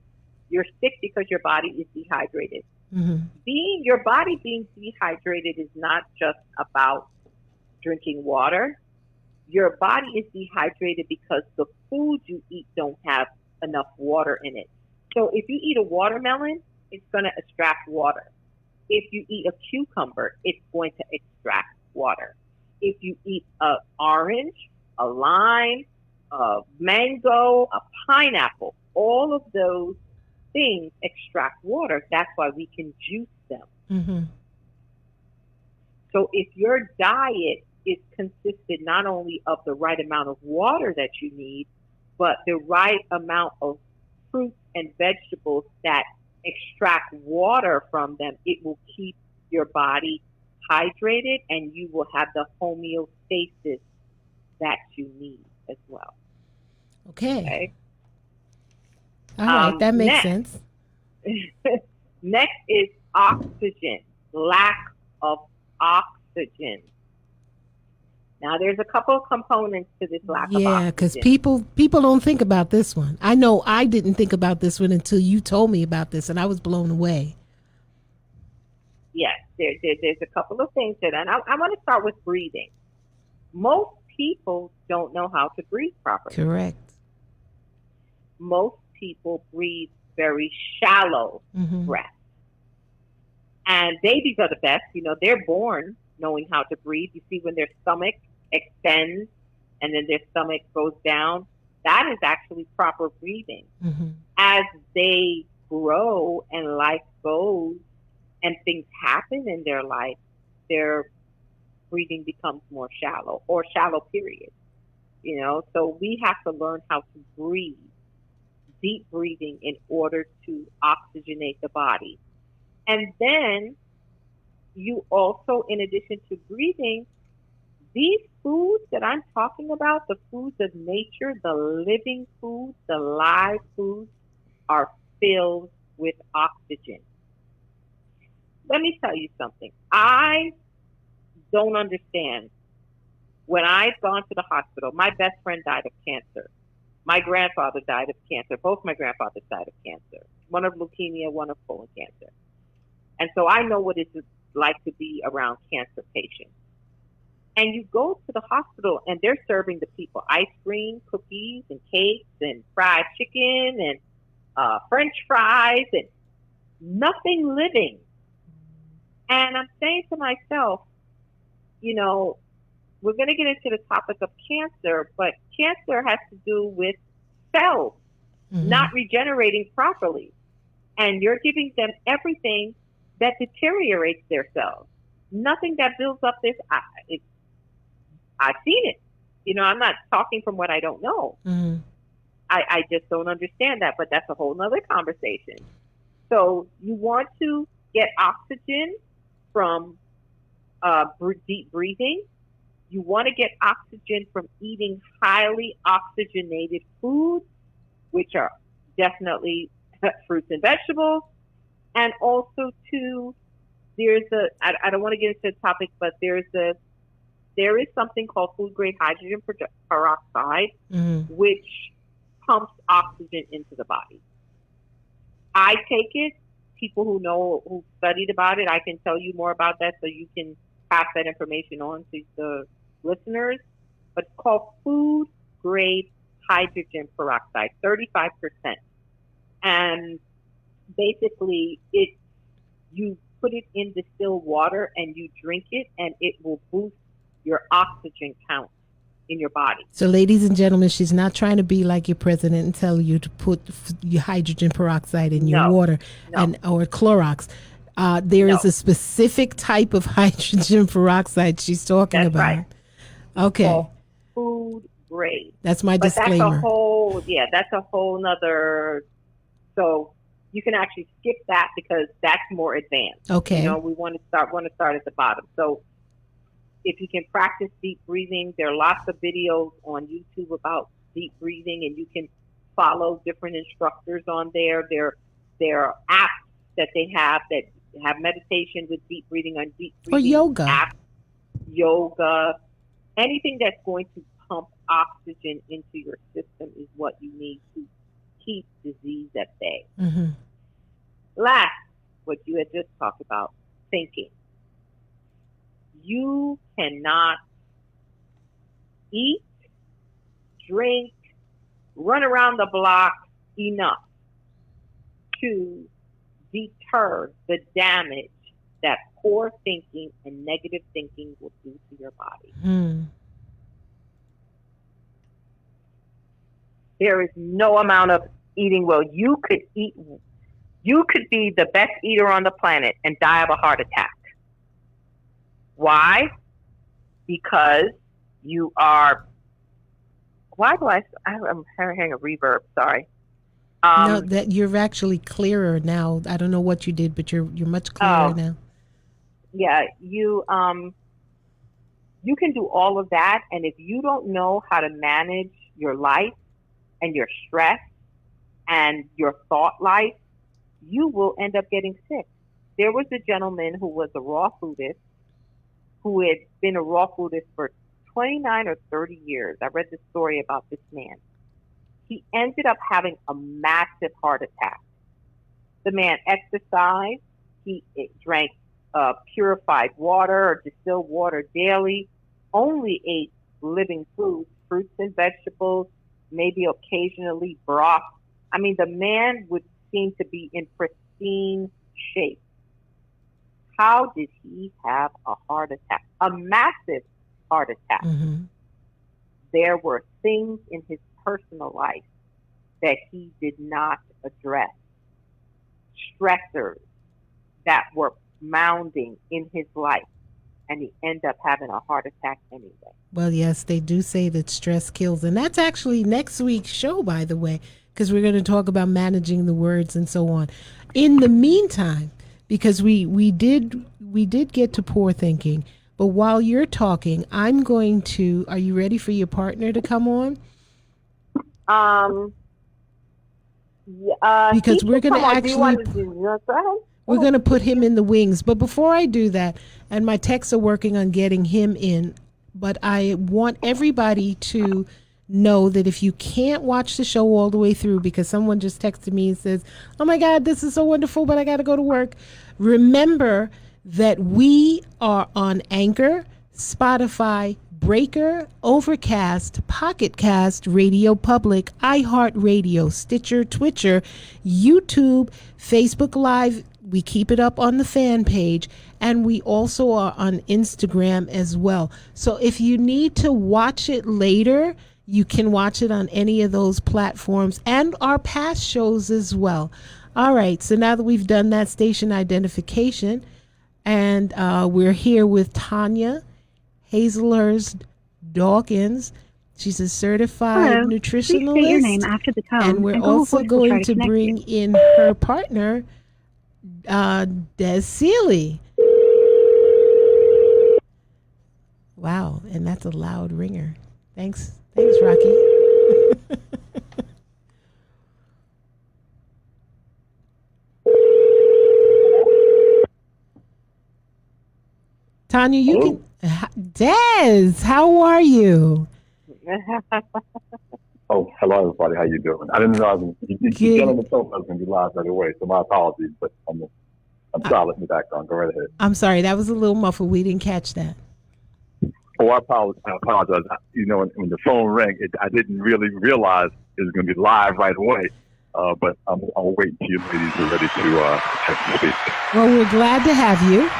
you're sick because your body is dehydrated. Mm-hmm. Your body being dehydrated is not just about drinking water. Your body is dehydrated because the food you eat don't have enough water in it. So if you eat a watermelon, it's going to extract water. If you eat a cucumber, it's going to extract water. If you eat an orange, a lime, a mango, a pineapple, all of those things extract water. That's why we can juice them. Mm-hmm. So if your diet is consisted not only of the right amount of water that you need, but the right amount of fruits and vegetables that extract water from them, it will keep your body hydrated and you will have the homeostasis that you need as well. Okay. All right, that makes sense. Next is oxygen, lack of oxygen. Now, there's a couple of components to this lack of oxygen. Yeah, because people don't think about this one. I know I didn't think about this one until you told me about this, and I was blown away. Yes, there's a couple of things that, and I want to start with breathing. Most people don't know how to breathe properly. Correct. Most people breathe very shallow breaths. And babies are the best. You know, they're born knowing how to breathe. You see when their stomach extends and then their stomach goes down, that is actually proper breathing. As they grow and life goes and things happen in their life, their breathing becomes more shallow or shallow, period. You know, so we have to learn how to breathe, deep breathing, in order to oxygenate the body. And then you also, in addition to breathing, these foods that I'm talking about, the foods of nature, the living foods, the live foods, are filled with oxygen. Let me tell you something. I don't understand. When I've gone to the hospital, my best friend died of cancer. My grandfather died of cancer. Both my grandfathers died of cancer. One of leukemia, one of colon cancer. And so I know what it's like to be around cancer patients. And you go to the hospital and they're serving the people ice cream, cookies, and cakes, and fried chicken, and French fries, and nothing living. And I'm saying to myself, you know, we're going to get into the topic of cancer, but cancer has to do with cells not regenerating properly. And you're giving them everything that deteriorates their cells. Nothing that builds up this. I've seen it. You know, I'm not talking from what I don't know. I just don't understand that, but that's a whole nother conversation. So you want to get oxygen from deep breathing. You want to get oxygen from eating highly oxygenated foods, which are definitely fruits and vegetables. And also, too, I don't want to get into the topic, but there is something called food grade hydrogen peroxide, which pumps oxygen into the body. I take it. People who studied about it, I can tell you more about that, so you can pass that information on to the listeners. But it's called food grade hydrogen peroxide, 35%. And basically, you put it in distilled water and you drink it, and it will boost your oxygen count in your body. So, ladies and gentlemen, she's not trying to be like your president and tell you to put your hydrogen peroxide in your water or Clorox. There is a specific type of hydrogen peroxide she's talking about. Right. Okay. So, food grade. That's my disclaimer. That's a whole nother. So you can actually skip that because that's more advanced. Okay. You know, we want to start at the bottom. So if you can practice deep breathing, there are lots of videos on YouTube about deep breathing, and you can follow different instructors on there. There are apps that they have that have meditation with deep breathing on deep breathing. Or yoga. Apps, yoga, anything that's going to pump oxygen into your system is what you need to keep disease at bay. Last, what you had just talked about, thinking. You cannot eat, drink, run around the block enough to deter the damage that poor thinking and negative thinking will do to your body. There is no amount of eating well. You could be the best eater on the planet and die of a heart attack. Why? Because you are. Why do I'm hearing a reverb. Sorry. No, that you're actually clearer now. I don't know what you did, but you're much clearer now. Yeah, you can do all of that, and if you don't know how to manage your life and your stress and your thought life, you will end up getting sick. There was a gentleman who was a raw foodist who had been a raw foodist for 29 or 30 years. I read the story about this man. He ended up having a massive heart attack. The man exercised, he drank purified water or distilled water daily, only ate living foods, fruits and vegetables, maybe occasionally broth. I mean, the man would seem to be in pristine shape. How did he have a heart attack? A massive heart attack. Mm-hmm. There were things in his personal life that he did not address, stressors that were mounding in his life, and he ended up having a heart attack anyway. Well, yes, they do say that stress kills. And that's actually next week's show, by the way, because we're going to talk about managing the words and so on. In the meantime, because we did get to poor thinking, but while you're talking, I'm going to, are you ready for your partner to come on? Because we're going to actually, we're going to put him in the wings. But before I do that, and my techs are working on getting him in, but I want everybody to know that if you can't watch the show all the way through because someone just texted me and says, oh my God, this is so wonderful, but I got to go to work. Remember that we are on Anchor, Spotify, Breaker, Overcast, Pocket Cast, Radio Public, iHeartRadio, Stitcher, Twitcher, YouTube, Facebook Live. We keep it up on the fan page, and we also are on Instagram as well. So if you need to watch it later, you can watch it on any of those platforms and our past shows as well. All right, so now that we've done that station identification, and we're here with TANYA HAZLEHURST Dawkins. She's a certified nutritionalist. Please state your name after the tone, and we're also going to bring in her partner, Des Seeley. Wow, and that's a loud ringer. Thanks, Rocky. TANYA, you Hello? can. Des, how are you? Oh, hello everybody. How you doing? I didn't know you got on the phone. I was going to be live right away, so my apologies. But I'm solid in the background. Go right ahead. I'm sorry, that was a little muffled. We didn't catch that. Oh, I apologize. You know, when the phone rang, I didn't really realize it was going to be live right away. But I'll wait until you ladies are ready to check the speak. Well, we're glad to have you.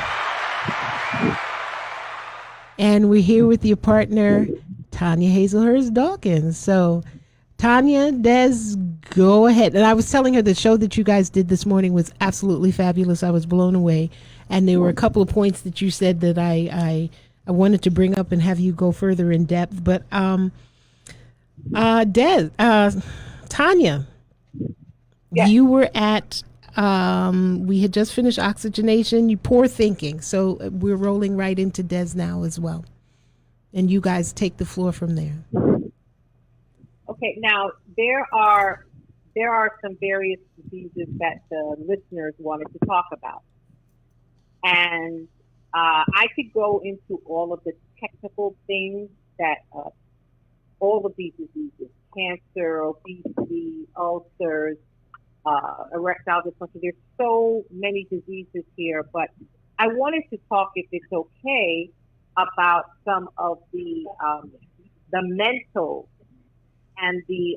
And we're here with your partner, TANYA HAZLEHURST Dawkins. So, TANYA, Des, go ahead. And I was telling her the show that you guys did this morning was absolutely fabulous. I was blown away. And there were a couple of points that you said that I wanted to bring up and have you go further in depth. But Des, TANYA, yes. You were at, we had just finished oxygenation, you poor thinking. So we're rolling right into Des now as well. And you guys take the floor from there. Okay, now there are some various diseases that the listeners wanted to talk about. And I could go into all of the technical things that all of these diseases, cancer, obesity, ulcers, erectile dysfunction, there's so many diseases here, but I wanted to talk, if it's okay, about some of the mental and the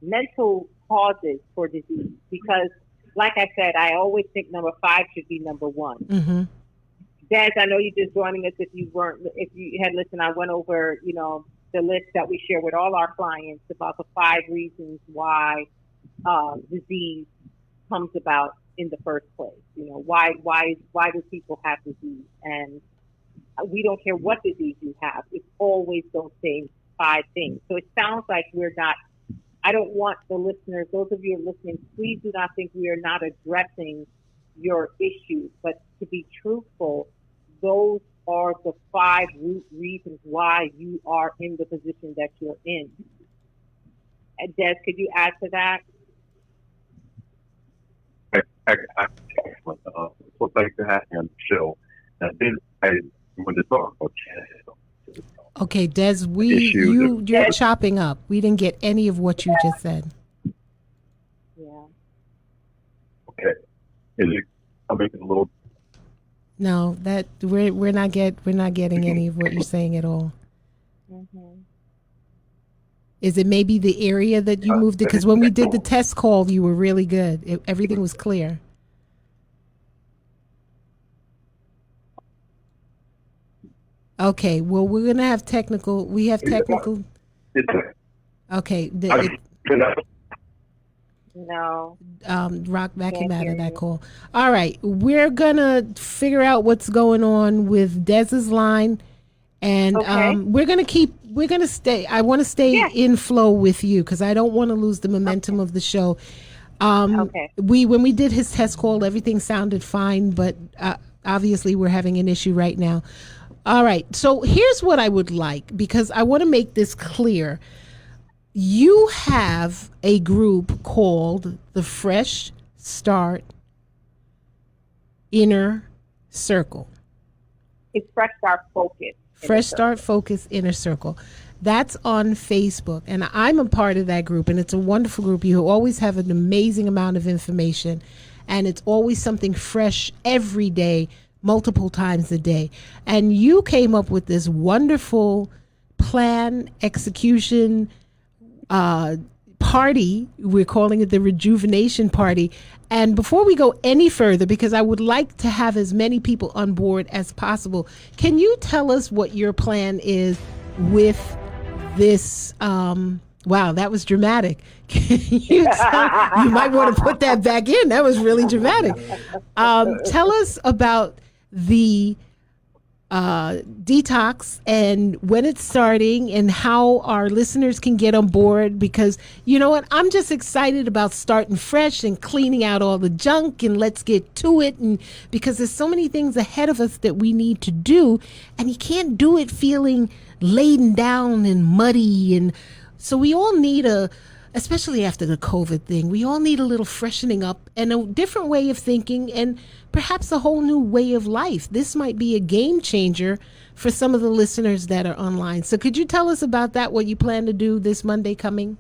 mental causes for disease, because like I said, I always think number 5 should be number 1. Mm-hmm. Des, I know you're just joining us. If you had listened, I went over, the list that we share with all our clients about the 5 reasons why disease comes about in the first place. Why do people have disease? And we don't care what disease you have. It's always those same 5 things. So it sounds like we're not, I don't want the listeners, those of you who are listening, please do not think we are not addressing your issues. But to be truthful, those are the 5 root reasons why you are in the position that you're in. And Des, could you add to that? Well, thanks for having me on the show. I want to talk about cancer. Okay, Des, you're chopping up. We didn't get any of what you just said. Yeah. Okay. Is it coming a little? No, that we're not getting any of what you're saying at all. Mm-hmm. Is it maybe the area that you moved? Because when we did the test call, you were really good. Everything was clear. Okay, well, we're gonna have technical. We have technical. Okay, No. Rock back him Can't out hear of that you. call. All right, we're gonna figure out what's going on with Dez's line, and Okay. we're gonna stay. I want to stay Yes. in flow with you because I don't want to lose the momentum of the show. Okay. When we did his test call, everything sounded fine, but obviously we're having an issue right now. All right, so here's what I would like, because I want to make this clear. You have a group called the Fresh Start Inner Circle. It's Fresh Start Focus. Fresh Start Focus Inner Circle. That's on Facebook, and I'm a part of that group, and it's a wonderful group. You always have an amazing amount of information, and it's always something fresh every day, multiple times a day. And you came up with this wonderful plan, execution, party. We're calling it the Rejuvenation Party. And before we go any further, because I would like to have as many people on board as possible, can you tell us what your plan is with this? Wow, that was dramatic. You might want to put that back in. That was really dramatic. Tell us about the detox and when it's starting and how our listeners can get on board, because you know what, I'm just excited about starting fresh and cleaning out all the junk, and let's get to it. And because there's so many things ahead of us that we need to do, and you can't do it feeling laden down and muddy. And so we all need especially after the COVID thing, we all need a little freshening up and a different way of thinking, and perhaps a whole new way of life. This might be a game changer for some of the listeners that are online. So could you tell us about that, what you plan to do this Monday coming?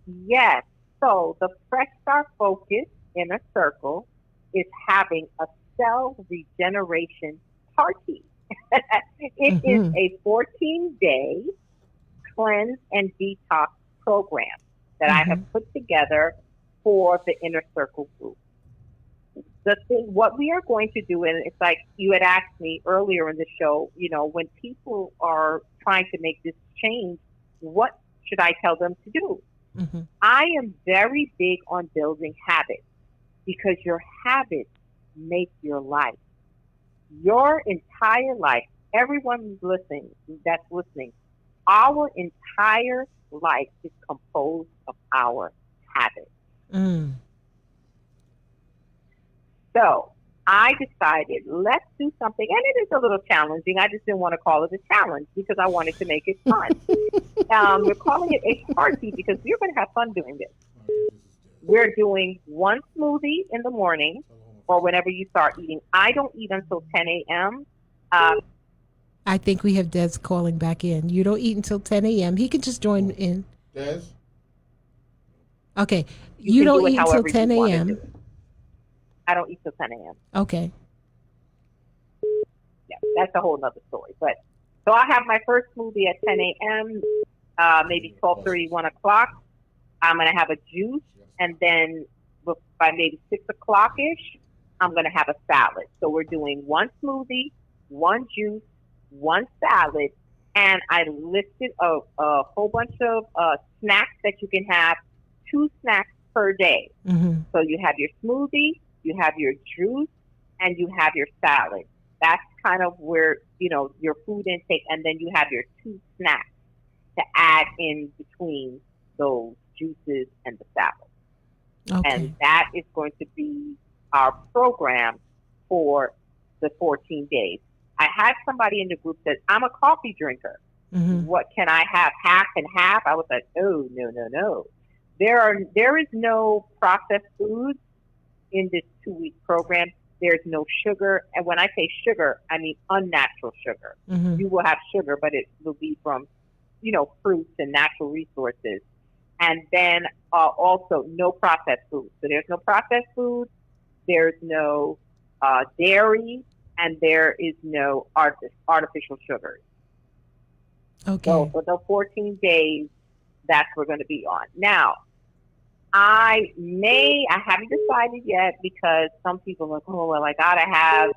Yes. So the Fresh Start Focus Inner Circle is having a cell regeneration party. It is a 14-day cleanse and detox program that I have put together for the Inner Circle group. What we are going to do, and it's like you had asked me earlier in the show, you know, when people are trying to make this change, what should I tell them to do? Mm-hmm. I am very big on building habits, because your habits make your life. Your entire life, everyone that's listening, our entire life is composed of our habits. Mm. So I decided, let's do something, and it is a little challenging. I just didn't want to call it a challenge because I wanted to make it fun. We're calling it a party because we're going to have fun doing this. We're doing one smoothie in the morning or whenever you start eating. I don't eat until 10 a.m. I think we have Des calling back in. You don't eat until 10 a.m. He can just join in. Des? Okay. You don't eat until 10 a.m. I don't eat till 10 a.m. Okay. Yeah, that's a whole nother story. But so I have my first smoothie at 10 a.m., maybe 12:30, 1 o'clock. I'm going to have a juice, and then by maybe 6 o'clock-ish, I'm going to have a salad. So we're doing one smoothie, one juice, one salad, and I listed a whole bunch of snacks that you can have, 2 snacks per day. Mm-hmm. So you have your smoothie, you have your juice, and you have your salad. That's kind of where, you know, your food intake, and then you have your 2 snacks to add in between those juices and the salad. Okay. And that is going to be our program for the 14 days. I had somebody in the group that I'm a coffee drinker. Mm-hmm. What can I have? Half and half? I was like, oh, no. There is no processed foods in this 2-week program. There's no sugar. And when I say sugar, I mean unnatural sugar. Mm-hmm. You will have sugar, but it will be from, you know, fruits and natural resources. And then also no processed foods. So there's no processed foods. There's no dairy. and there is no artificial sugars. Okay. So for the 14 days, that's what we're going to be on. Now, I haven't decided yet because some people are like, oh, well, I got to have,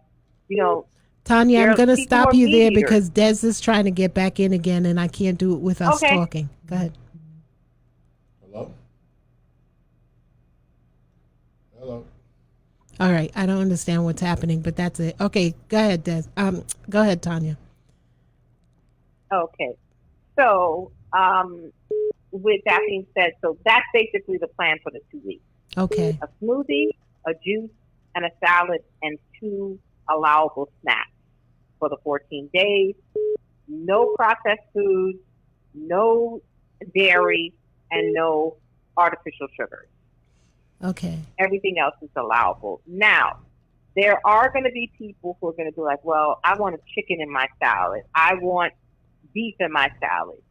Tanya, I'm going to people stop are you meat there eaters. because Des is trying to get back in again, and I can't do it with us Okay. talking. Go ahead. Hello? Hello? All right. I don't understand what's happening, but that's it. Okay. Go ahead, Des. Go ahead, Tanya. Okay. So, with that being said, so that's basically the plan for the 2 weeks. Okay. A smoothie, a juice, and a salad, and 2 allowable snacks for the 14 days. No processed foods, no dairy, and no artificial sugars. Okay. Everything else is allowable. Now, there are going to be people who are going to be like, well, I want a chicken in my salad. I want beef in my salad.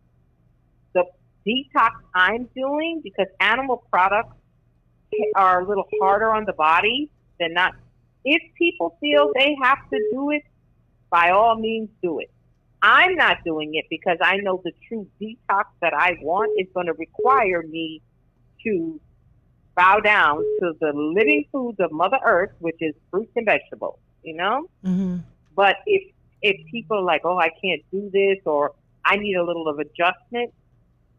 The detox I'm doing, because animal products are a little harder on the body, they're not. If people feel they have to do it, by all means do it. I'm not doing it because I know the true detox that I want is going to require me to bow down to the living foods of Mother Earth, which is fruits and vegetables, Mm-hmm. But if people are like, oh, I can't do this, or I need a little of adjustment,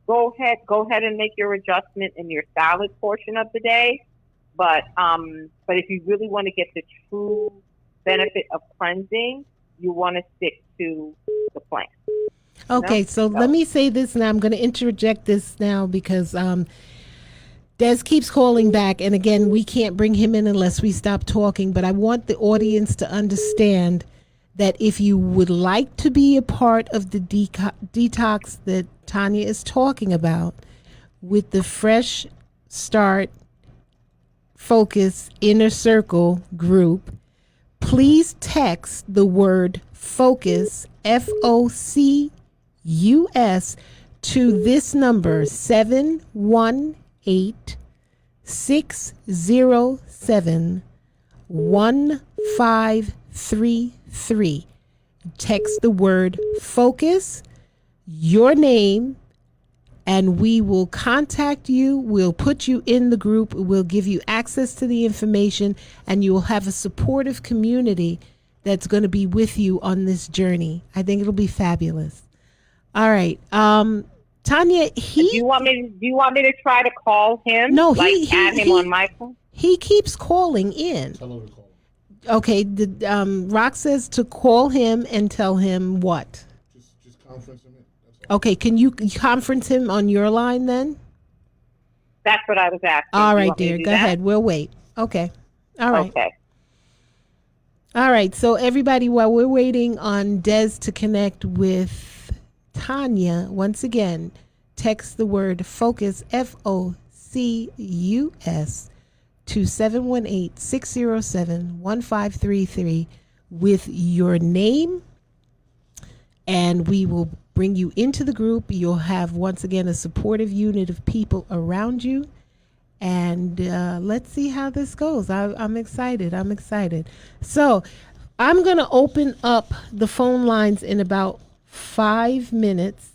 go ahead and make your adjustment in your salad portion of the day. But if you really want to get the true benefit of cleansing, you want to stick to the plan. Okay, so let me say this now. I'm going to interject this now because Des keeps calling back. And again, we can't bring him in unless we stop talking. But I want the audience to understand that if you would like to be a part of the detox that Tanya is talking about with the Fresh Start Focus Inner Circle group, please text the word focus, FOCUS, to this number, 718-607-1533. Text the word focus, your name, and we will contact you. We'll put you in the group. We'll give you access to the information, and you will have a supportive community that's going to be with you on this journey. I think it'll be fabulous. All right. Tanya, Do you want me to try to call him? No, add him on my phone? He keeps calling in. Tell her to call. Okay. Rock says to call him and tell him what? Just conference him in. That's all. Okay. Can you conference him on your line then? That's what I was asking. All Do you right, want me to dear. do Go that? ahead. We'll wait. Okay. All right. Okay. All right. So everybody, while we're waiting on Des to connect with Tanya, once again, text the word focus, FOCUS, to 718-607-1533 with your name, and we will bring you into the group. You'll have, once again, a supportive unit of people around you. And let's see how this goes. I'm excited. So I'm going to open up the phone lines in about 5 minutes.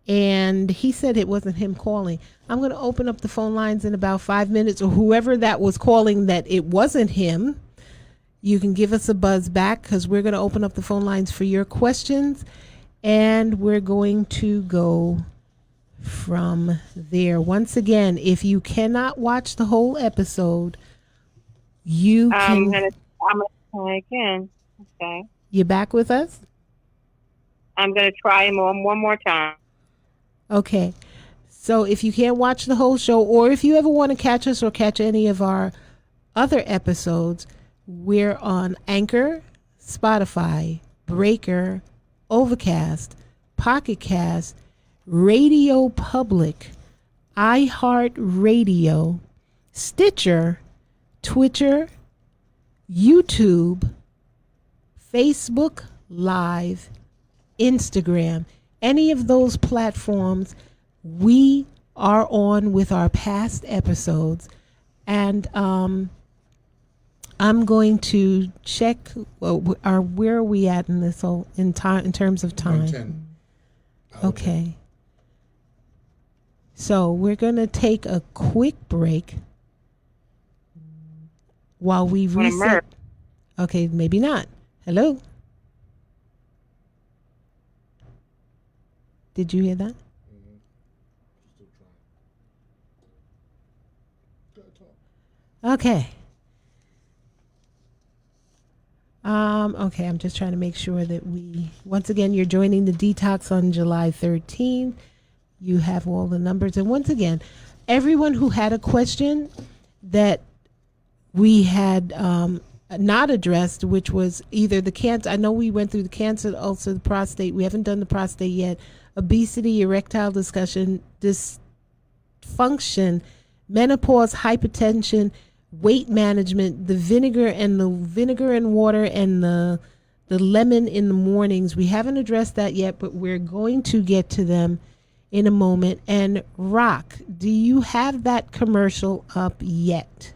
And he said it wasn't him calling. I'm going to open up the phone lines in about 5 minutes, or whoever that was calling that it wasn't him. You can give us a buzz back because we're going to open up the phone lines for your questions. And we're going to go from there. Once again, if you cannot watch the whole episode, you can. I'm gonna try again. Okay. You back with us? I'm gonna try him one more time. Okay. So if you can't watch the whole show, or if you ever want to catch us or catch any of our other episodes, we're on Anchor, Spotify, Breaker, Overcast, Pocket Cast, Radio Public, iHeartRadio, Stitcher, Twitter, YouTube, Facebook Live, Instagram. Any of those platforms we are on with our past episodes. And I'm going to check. Where are we at in this whole in time in terms of time? 110. Okay. So we're gonna take a quick break while we reset. Okay, maybe not. Hello. Did you hear that? Still trying. Go talk. Okay. Okay, I'm just trying to make sure that once again, you're joining the detox on July 13th. You have all the numbers. And once again, everyone who had a question that we had not addressed, which was either the cancer. I know we went through the cancer, also the prostate. We haven't done the prostate yet. Obesity, erectile dysfunction, menopause, hypertension, weight management, the vinegar and water and the lemon in the mornings. We haven't addressed that yet, but we're going to get to them in a moment. And Rock, do you have that commercial up yet?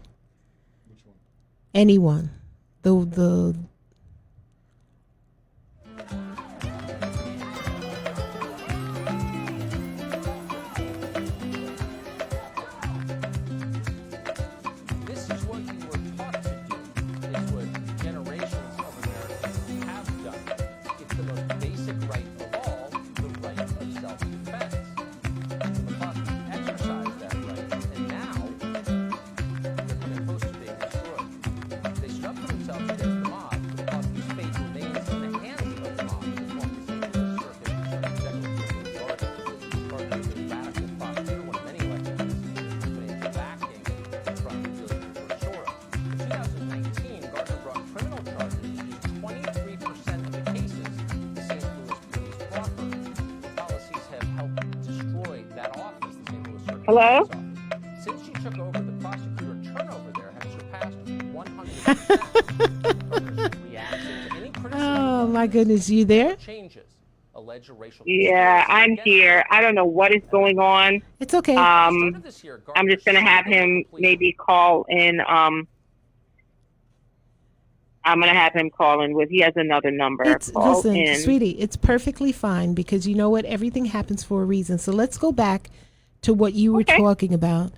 Which one? Anyone? The This is what you were taught to do. It's what generations of Americans have done. It's the most basic right of all, the right of self-defense. The Bosnians exercised that right, and now they're coming close to being destroyed. They stood up for themselves against the mob, but the Bosnians' fate remains in the hands of the mob, as one can say to the circuit, Gardner is a radical prosecutor, one of many elected officials, but into backing from Soros. In 2019, Gardner brought criminal charges in 23% of the cases the St. Louis police brought her. Policies have helped destroy that office, the St. Louis Circuit Hello? Attorney's Office. Since she took over, the prosecutor turnover there has surpassed 100%. Gardner's reaction to any criticism oh my goodness, you there? changes. Alleged racial Yeah, I'm conspiracy here. I don't know what is going on. It's okay. I'm just going to have him maybe call in. I'm going to have him call in he has another number. Listen, sweetie, it's perfectly fine because you know what? Everything happens for a reason. So let's go back to what you were talking about.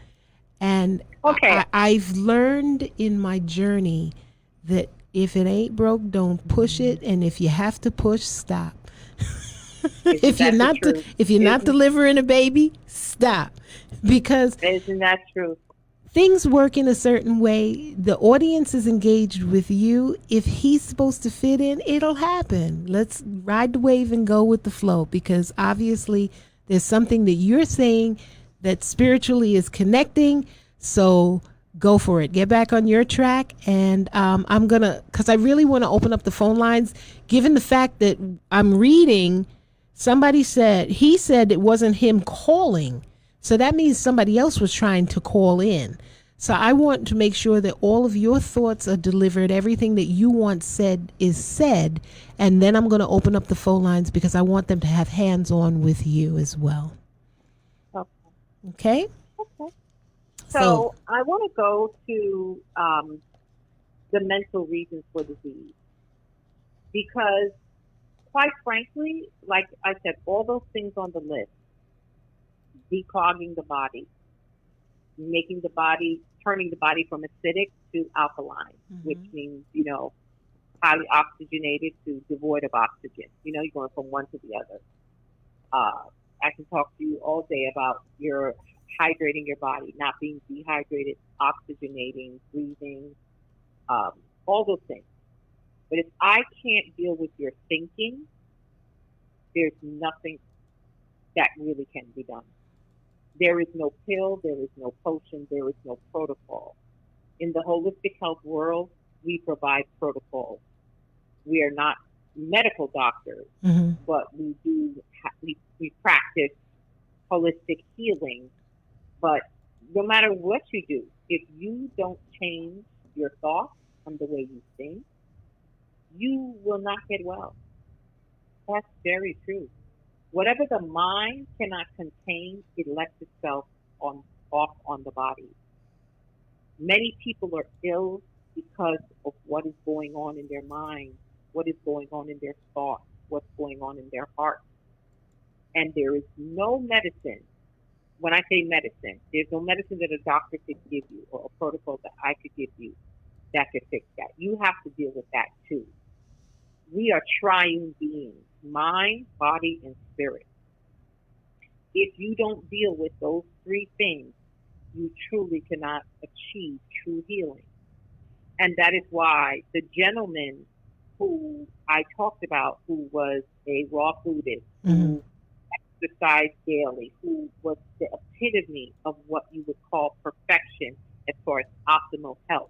And I've learned in my journey that if it ain't broke, don't push it. And if you have to push, stop. if you're not delivering a baby, stop. Because isn't that true? Things work in a certain way. The audience is engaged with you. If he's supposed to fit in, it'll happen. Let's ride the wave and go with the flow, because obviously there's something that you're saying that spiritually is connecting. So go for it. Get back on your track. And I'm going to, because I really want to open up the phone lines, given the fact that I'm reading, he said it wasn't him calling. So that means somebody else was trying to call in. So I want to make sure that all of your thoughts are delivered. Everything that you want said is said. And then I'm going to open up the phone lines because I want them to have hands-on with you as well. Okay? Okay. So I want to go to the mental reasons for disease. Because quite frankly, like I said, all those things on the list, declogging the body, turning the body from acidic to alkaline, which means, highly oxygenated to devoid of oxygen. You're going from one to the other. I can talk to you all day about your hydrating your body, not being dehydrated, oxygenating, breathing, all those things. But if I can't deal with your thinking, there's nothing that really can be done. There is no pill, there is no potion, there is no protocol. In the holistic health world, we provide protocols. We are not medical doctors, but we practice holistic healing. But no matter what you do, if you don't change your thoughts and the way you think, you will not get well. That's very true. Whatever the mind cannot contain, it lets itself off on the body. Many people are ill because of what is going on in their mind, what is going on in their thoughts, what's going on in their heart. And there is no medicine. When I say medicine, there's no medicine that a doctor could give you or a protocol that I could give you that could fix that. You have to deal with that too. We are triune beings, mind, body, and spirit. If you don't deal with those three things, you truly cannot achieve true healing. And that is why the gentleman who I talked about, who was a raw Buddhist, who exercised daily, who was the epitome of what you would call perfection as far as optimal health,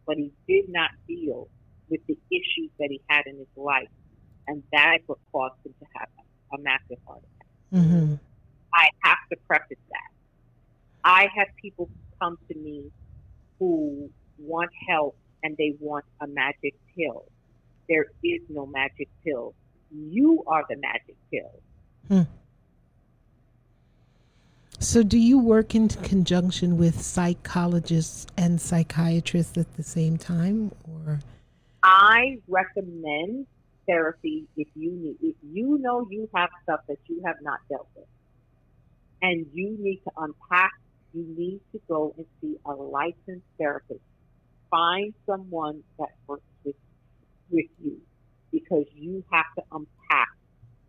but he did not deal with the issues that he had in his life. And that is what caused him to have a massive heart attack. I have to preface that. I have people come to me who want help and they want a magic pill. There is no magic pill. You are the magic pill. So do you work in conjunction with psychologists and psychiatrists at the same time, or? I recommend therapy if you know you have stuff that you have not dealt with and you need to unpack. You need to go and see a licensed therapist. Find someone that works with you, because you have to unpack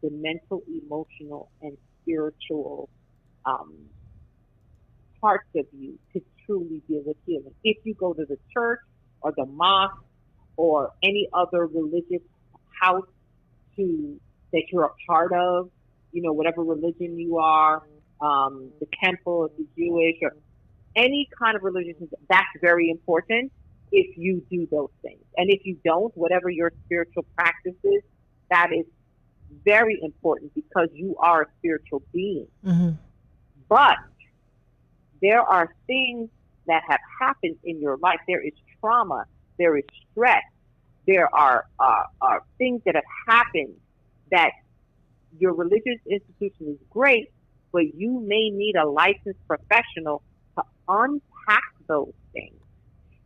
the mental, emotional, and spiritual parts of you to truly deal with healing. If you go to the church or the mosque or any other religious house that you're a part of, whatever religion you are, the temple, if you're Jewish, or any kind of religion, that's very important if you do those things. And if you don't, whatever your spiritual practice is, that is very important because you are a spiritual being. But there are things that have happened in your life. There is trauma. There is stress. There are things that have happened that your religious institution is great, but you may need a licensed professional to unpack those things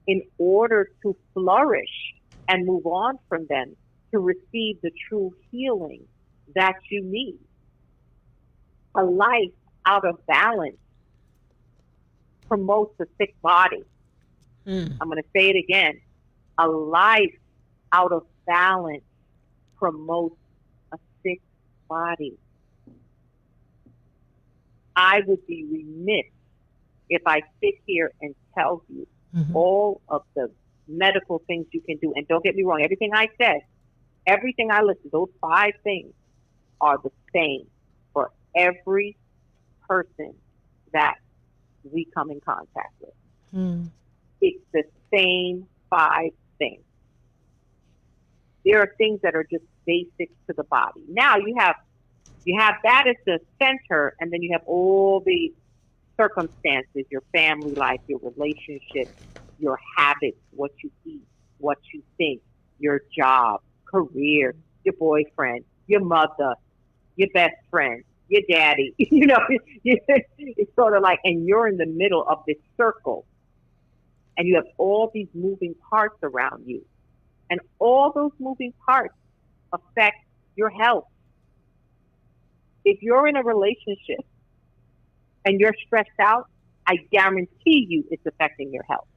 in order to flourish and move on from them to receive the true healing that you need. A life out of balance promotes a sick body. I'm going to say it again. A life out of balance promotes a sick body. I would be remiss if I sit here and tell you all of the medical things you can do. And don't get me wrong, everything I said, everything I listed, those 5 things are the same for every person that we come in contact with. It's the same 5 things. There are things that are just basic to the body. Now you have that as the center, and then you have all the circumstances, your family life, your relationships, your habits, what you eat, what you think, your job, career, your boyfriend, your mother, your best friend, your daddy. It's sort of like, and you're in the middle of this circle, and you have all these moving parts around you, and all those moving parts affect your health. If you're in a relationship and you're stressed out, I guarantee you it's affecting your health.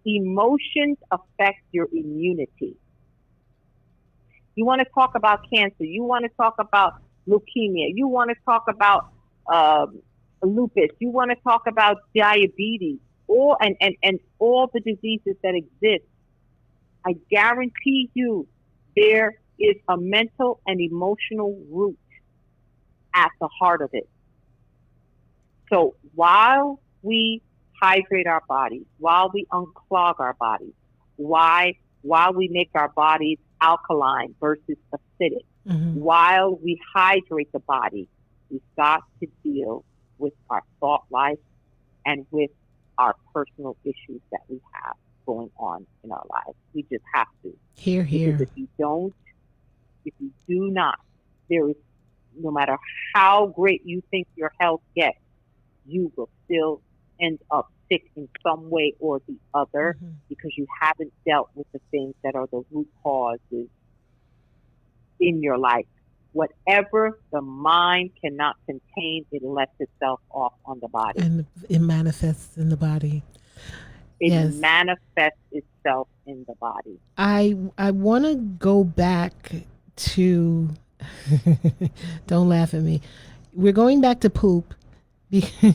Emotions affect your immunity. You want to talk about cancer. You want to talk about leukemia. You want to talk about lupus. You want to talk about diabetes. And all the diseases that exist. I guarantee you there is a mental and emotional root at the heart of it. So while we hydrate our bodies, while we unclog our bodies, while we make our bodies alkaline versus acidic, while we hydrate the body, we've got to deal with our thought life and with our personal issues that we have going on in our lives. We just have to. Hear. Because if you do not, there is, no matter how great you think your health gets, you will still end up sick in some way or the other because you haven't dealt with the things that are the root causes in your life. Whatever the mind cannot contain, it lets itself off on the body. And it manifests in the body. It manifests itself in the body. I want to go back to, don't laugh at me. We're going back to poop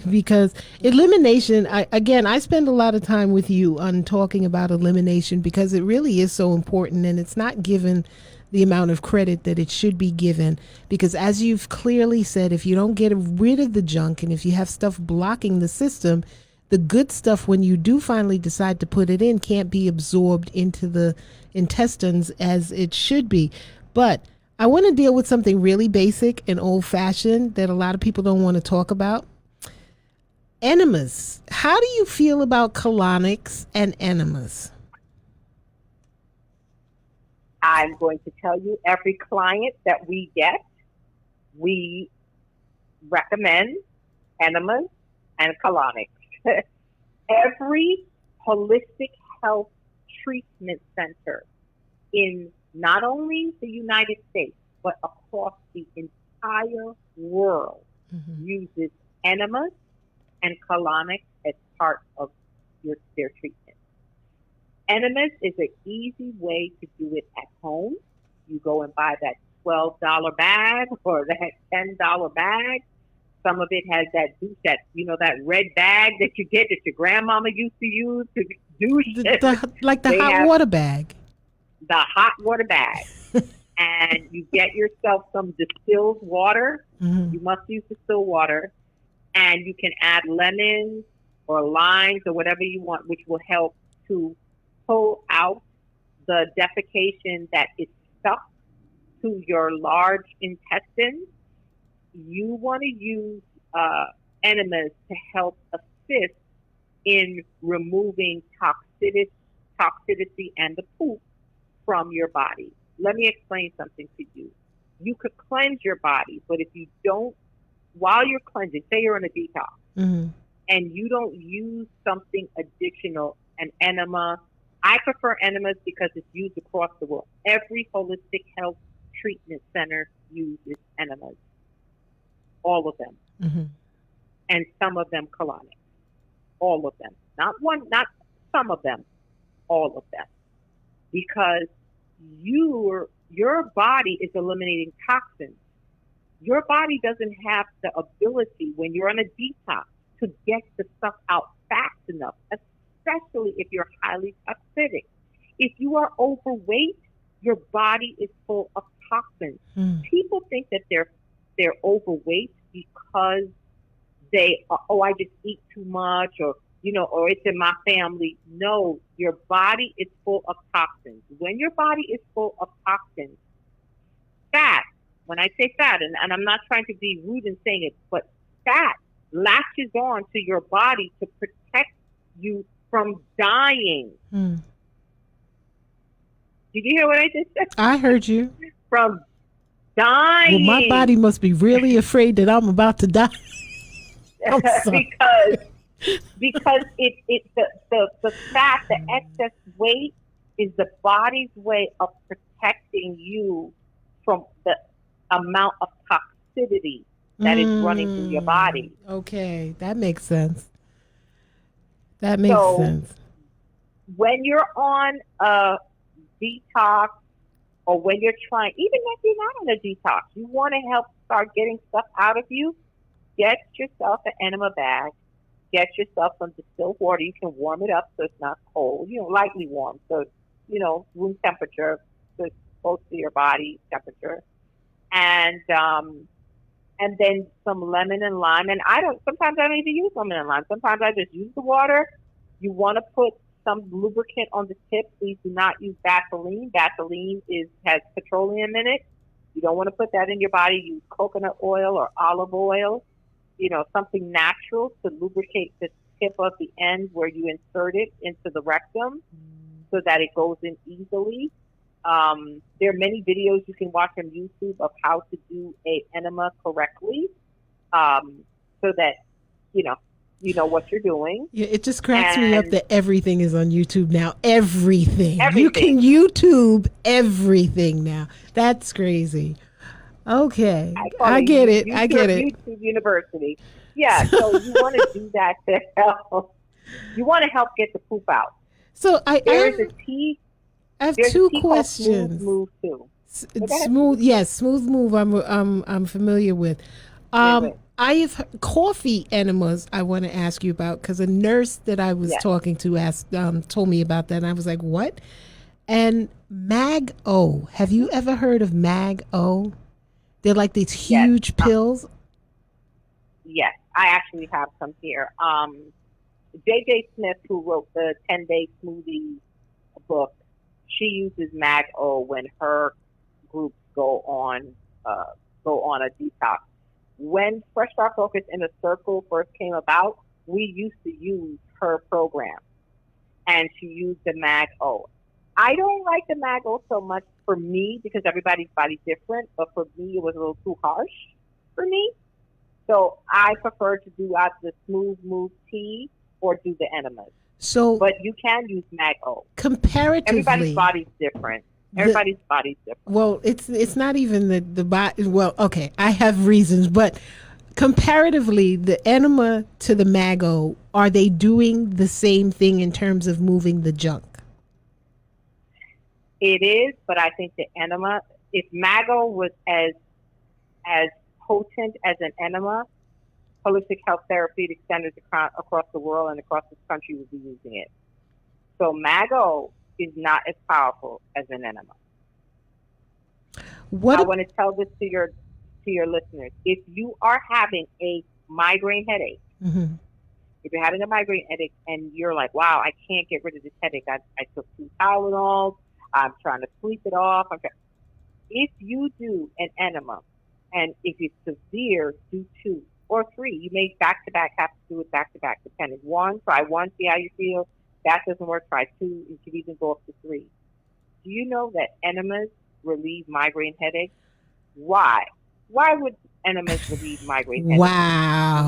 because elimination, I spend a lot of time with you on talking about elimination because it really is so important, and it's not given the amount of credit that it should be given, because as you've clearly said, if you don't get rid of the junk and if you have stuff blocking the system, the good stuff, when you do finally decide to put it in, can't be absorbed into the intestines as it should be. But I want to deal with something really basic and old-fashioned that a lot of people don't want to talk about. Enemas. How do you feel about colonics and enemas? I'm going to tell you, every client that we get, we recommend enemas and colonics. Every holistic health treatment center in not only the United States, but across the entire world uses enemas and colonics as part of their treatment. Enemas is an easy way to do it at home. You go and buy that $12 bag or that $10 bag. Some of it has that red bag that you get that your grandmama used to use to douche. The hot water bag. The hot water bag. And you get yourself some distilled water. You must use distilled water. And you can add lemons or limes or whatever you want, which will help to pull out the defecation that is stuck to your large intestine. You want to use enemas to help assist in removing toxicity and the poop from your body. Let me explain something to you. You could cleanse your body, but if you don't, while you're cleansing, say you're on a detox, and you don't use something additional, an enema. I prefer enemas because it's used across the world. Every holistic health treatment center uses enemas. All of them. And some of them colonics. All of them. Not some of them. All of them. Because your body is eliminating toxins. Your body doesn't have the ability when you're on a detox to get the stuff out fast enough, especially if you're highly acidic. If you are overweight, your body is full of toxins. People think that they're overweight because I just eat too much or it's in my family. No, your body is full of toxins. When your body is full of toxins, fat, when I say fat, and I'm not trying to be rude in saying it, but fat latches on to your body to protect you from dying. Did you hear what I just said? I heard you. From dying. Well, my body must be really afraid that I'm about to die. because the fat, the excess weight is the body's way of protecting you from the amount of toxicity that is running through your body. Okay, that makes sense. That makes sense. When you're on a detox, or when you're trying, even if you're not on a detox, you want to help start getting stuff out of you, get yourself an enema bag, get yourself some distilled water. You can warm it up so it's not cold, lightly warm, so, room temperature, so it's close to your body temperature. And then some lemon and lime. And sometimes I don't even use lemon and lime. Sometimes I just use the water. You want to put some lubricant on the tip. Please do not use Vaseline. Vaseline has petroleum in it. You don't want to put that in your body. Use coconut oil or olive oil, something natural to lubricate the tip of the end where you insert it into the rectum so that it goes in easily. There are many videos you can watch on YouTube of how to do an enema correctly, so that, you know what you're doing. Yeah, it just cracks me up And that everything is on YouTube now. Everything. You everything. can YouTube everything now. That's crazy. Okay. I call I it get it. I get it. YouTube University. Yeah, so you want to do that to help. You want to help get the poop out. So There is a tea. I have There's a two tea called Smooth questions. Move too. Go ahead. Smooth, yes, smooth move. I'm familiar with. Wait. I've coffee enemas. I want to ask you about because a nurse that I was Yes. talking to asked told me about that, and I was like, "What?" And Mag O. Have you ever heard of Mag O? They're like these Yes. huge pills. Yes, I actually have some here. J.J. Smith, who wrote the 10-Day Smoothie book, she uses Mag-O when her groups go on a detox. When Fresh Start Focus in a Circle first came about, we used to use her program, and she used the Mag-O. I don't like the Mag-O so much for me because everybody's body's different, but for me it was a little too harsh for me. So I prefer to do either the Smooth Move tea or do the enemas. So, But you can use Mag-O. comparatively, Everybody's body's different. Everybody's body's different. well, it's not even the body. Well, okay, I have reasons, but comparatively, the enema to the Mag-O, are they doing the same thing in terms of moving the junk? It is, but I think the enema, if Mag-O was as potent as an enema, holistic health therapeutic centers across the world and across this country would be using it. So Mag-O is not as powerful as an enema. I want to tell this to your listeners. If you are having a migraine headache, Mm-hmm. if you're having a migraine headache and you're like, wow, I can't get rid of this headache. I took 2 Tylenols. I'm trying to sleep it off. If you do an enema, and if it's severe, do 2 or 3. You may back-to-back have to do it back-to-back, depending. Try 1, see how you feel. That doesn't work, try 2. You could even go up to 3. Do you know that enemas relieve migraine headaches? Why? Why would enemas relieve migraine headaches? Wow.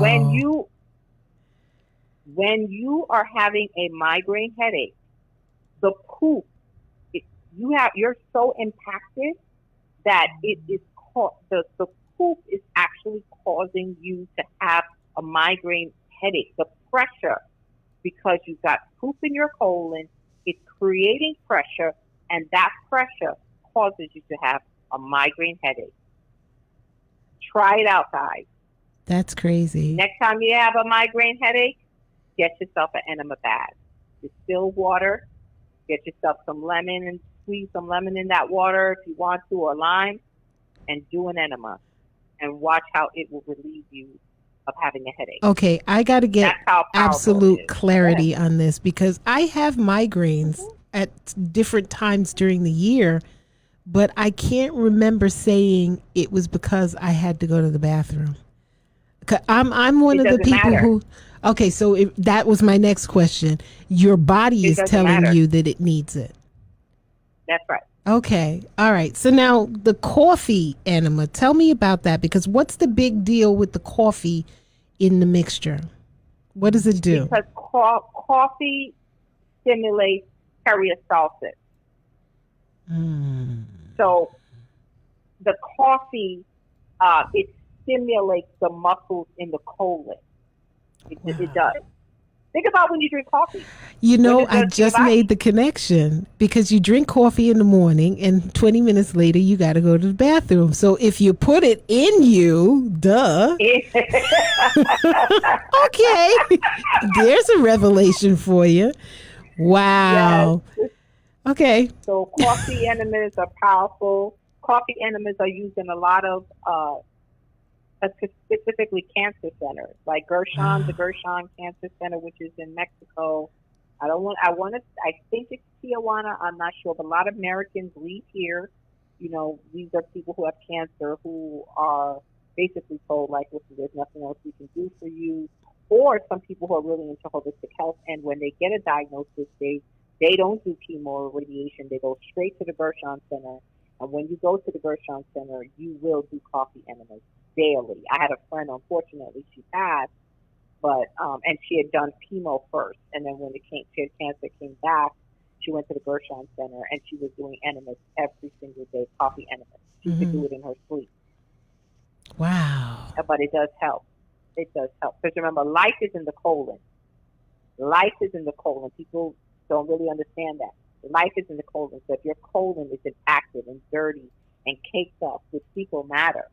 When you are having a migraine headache, the poop, you're so impacted that it is the poop is actually causing you to have a migraine headache. The pressure, because you've got poop in your colon, it's creating pressure, and that pressure causes you to have a migraine headache. Try it out, guys. That's crazy. Next time you have a migraine headache, get yourself an enema bath. Distill water, get yourself some lemon and squeeze some lemon in that water if you want to, or lime, and do an enema. And watch how it will relieve you of having a headache. Okay, I got to get That's how powerful absolute it is. clarity on this because I have migraines at different times during the year, but I can't remember saying it was because I had to go to the bathroom. 'Cause I'm one It of the doesn't people matter. who. Okay, so if that was my next question. Your body It is doesn't telling matter. you that it needs it. That's right. Okay. All right. So now the coffee enema, tell me about that because what's the big deal with the coffee in the mixture? What does it do? Because coffee stimulates peristalsis. So the coffee, it stimulates the muscles in the colon. It does. Think about when you drink coffee. You know, What it I does to your just body. made the connection because you drink coffee in the morning and 20 minutes later you got to go to the bathroom. So if you put it in you, duh. Okay. There's a revelation for you. Wow. Yes. Okay. So coffee enemas are powerful. Coffee enemas are used in a lot of specifically cancer centers, like the Gershon Cancer Center, which is in Mexico. I think it's Tijuana. I'm not sure, but a lot of Americans leave here. You know, these are people who have cancer who are basically told, like, listen, there's nothing else we can do for you. Or some people who are really into holistic health, and when they get a diagnosis, they don't do chemo or radiation. They go straight to the Gershon Center. And when you go to the Gershon Center, you will do coffee enemas daily. I had a friend, unfortunately, she passed, But and she had done chemo first, and then when she had cancer came back, she went to the Gershon Center and she was doing enemas every single day, coffee enemas. She could do it in her sleep. Wow. But it does help. It does help. Because remember, life is in the colon. Life is in the colon. People don't really understand that. Life is in the colon. So if your colon is inactive and dirty and caked up with fecal matter,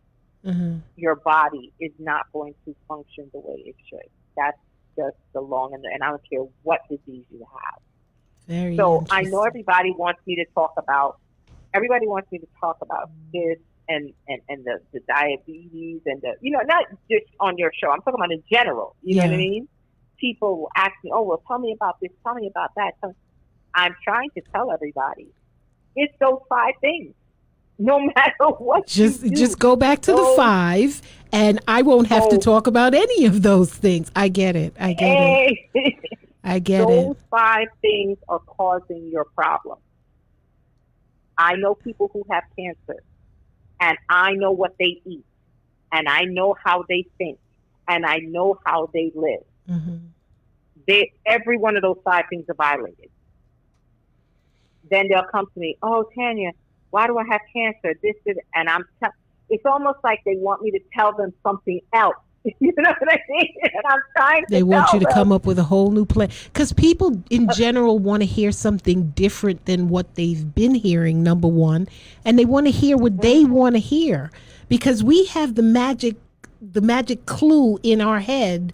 your body is not going to function the way it should. That's just the long and I don't care what disease you have. Very so I know everybody wants me to talk about this and the diabetes and the, not just on your show. I'm talking about in general. You know what I mean? People will ask me, oh, well, tell me about this, tell me about that. I'm trying to tell everybody it's those 5 things. No matter what just go back to the 5 and I won't have to talk about any of those things. I get it. I get it. Those 5 things are causing your problem. I know people who have cancer, and I know what they eat, and I know how they think, and I know how they live. Every one of those 5 things are violated. Then they'll come to me, oh, Tanya, why do I have cancer? And it's almost like they want me to tell them something else. You know what I mean? And I'm trying to They want you to come up with a whole new plan. Because people in general want to hear something different than what they've been hearing, number one. And they want to hear what they want to hear. Because we have the magic clue in our head,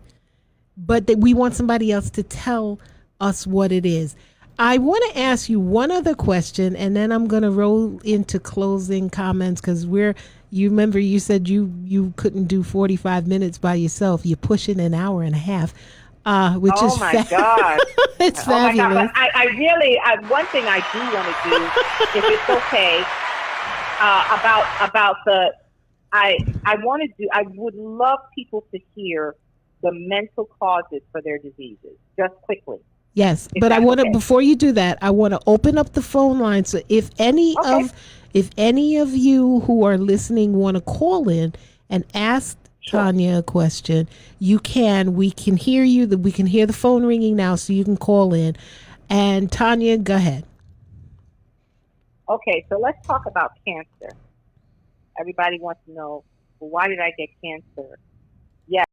but that we want somebody else to tell us what it is. I want to ask you one other question, and then I'm going to roll into closing comments because you remember you said you couldn't do 45 minutes by yourself. You're pushing an hour and a half, which is God. It's fabulous. My God. But I really, one thing I do want to do, if it's okay, about I would love people to hear the mental causes for their diseases, just quickly. Yes, but I want to, before you do that, I want to open up the phone line. So if any of you who are listening want to call in and ask Tanya a question, you can. We can hear you. We can hear the phone ringing now, so you can call in. And Tanya, go ahead. Okay, so let's talk about cancer. Everybody wants to know, well, why did I get cancer?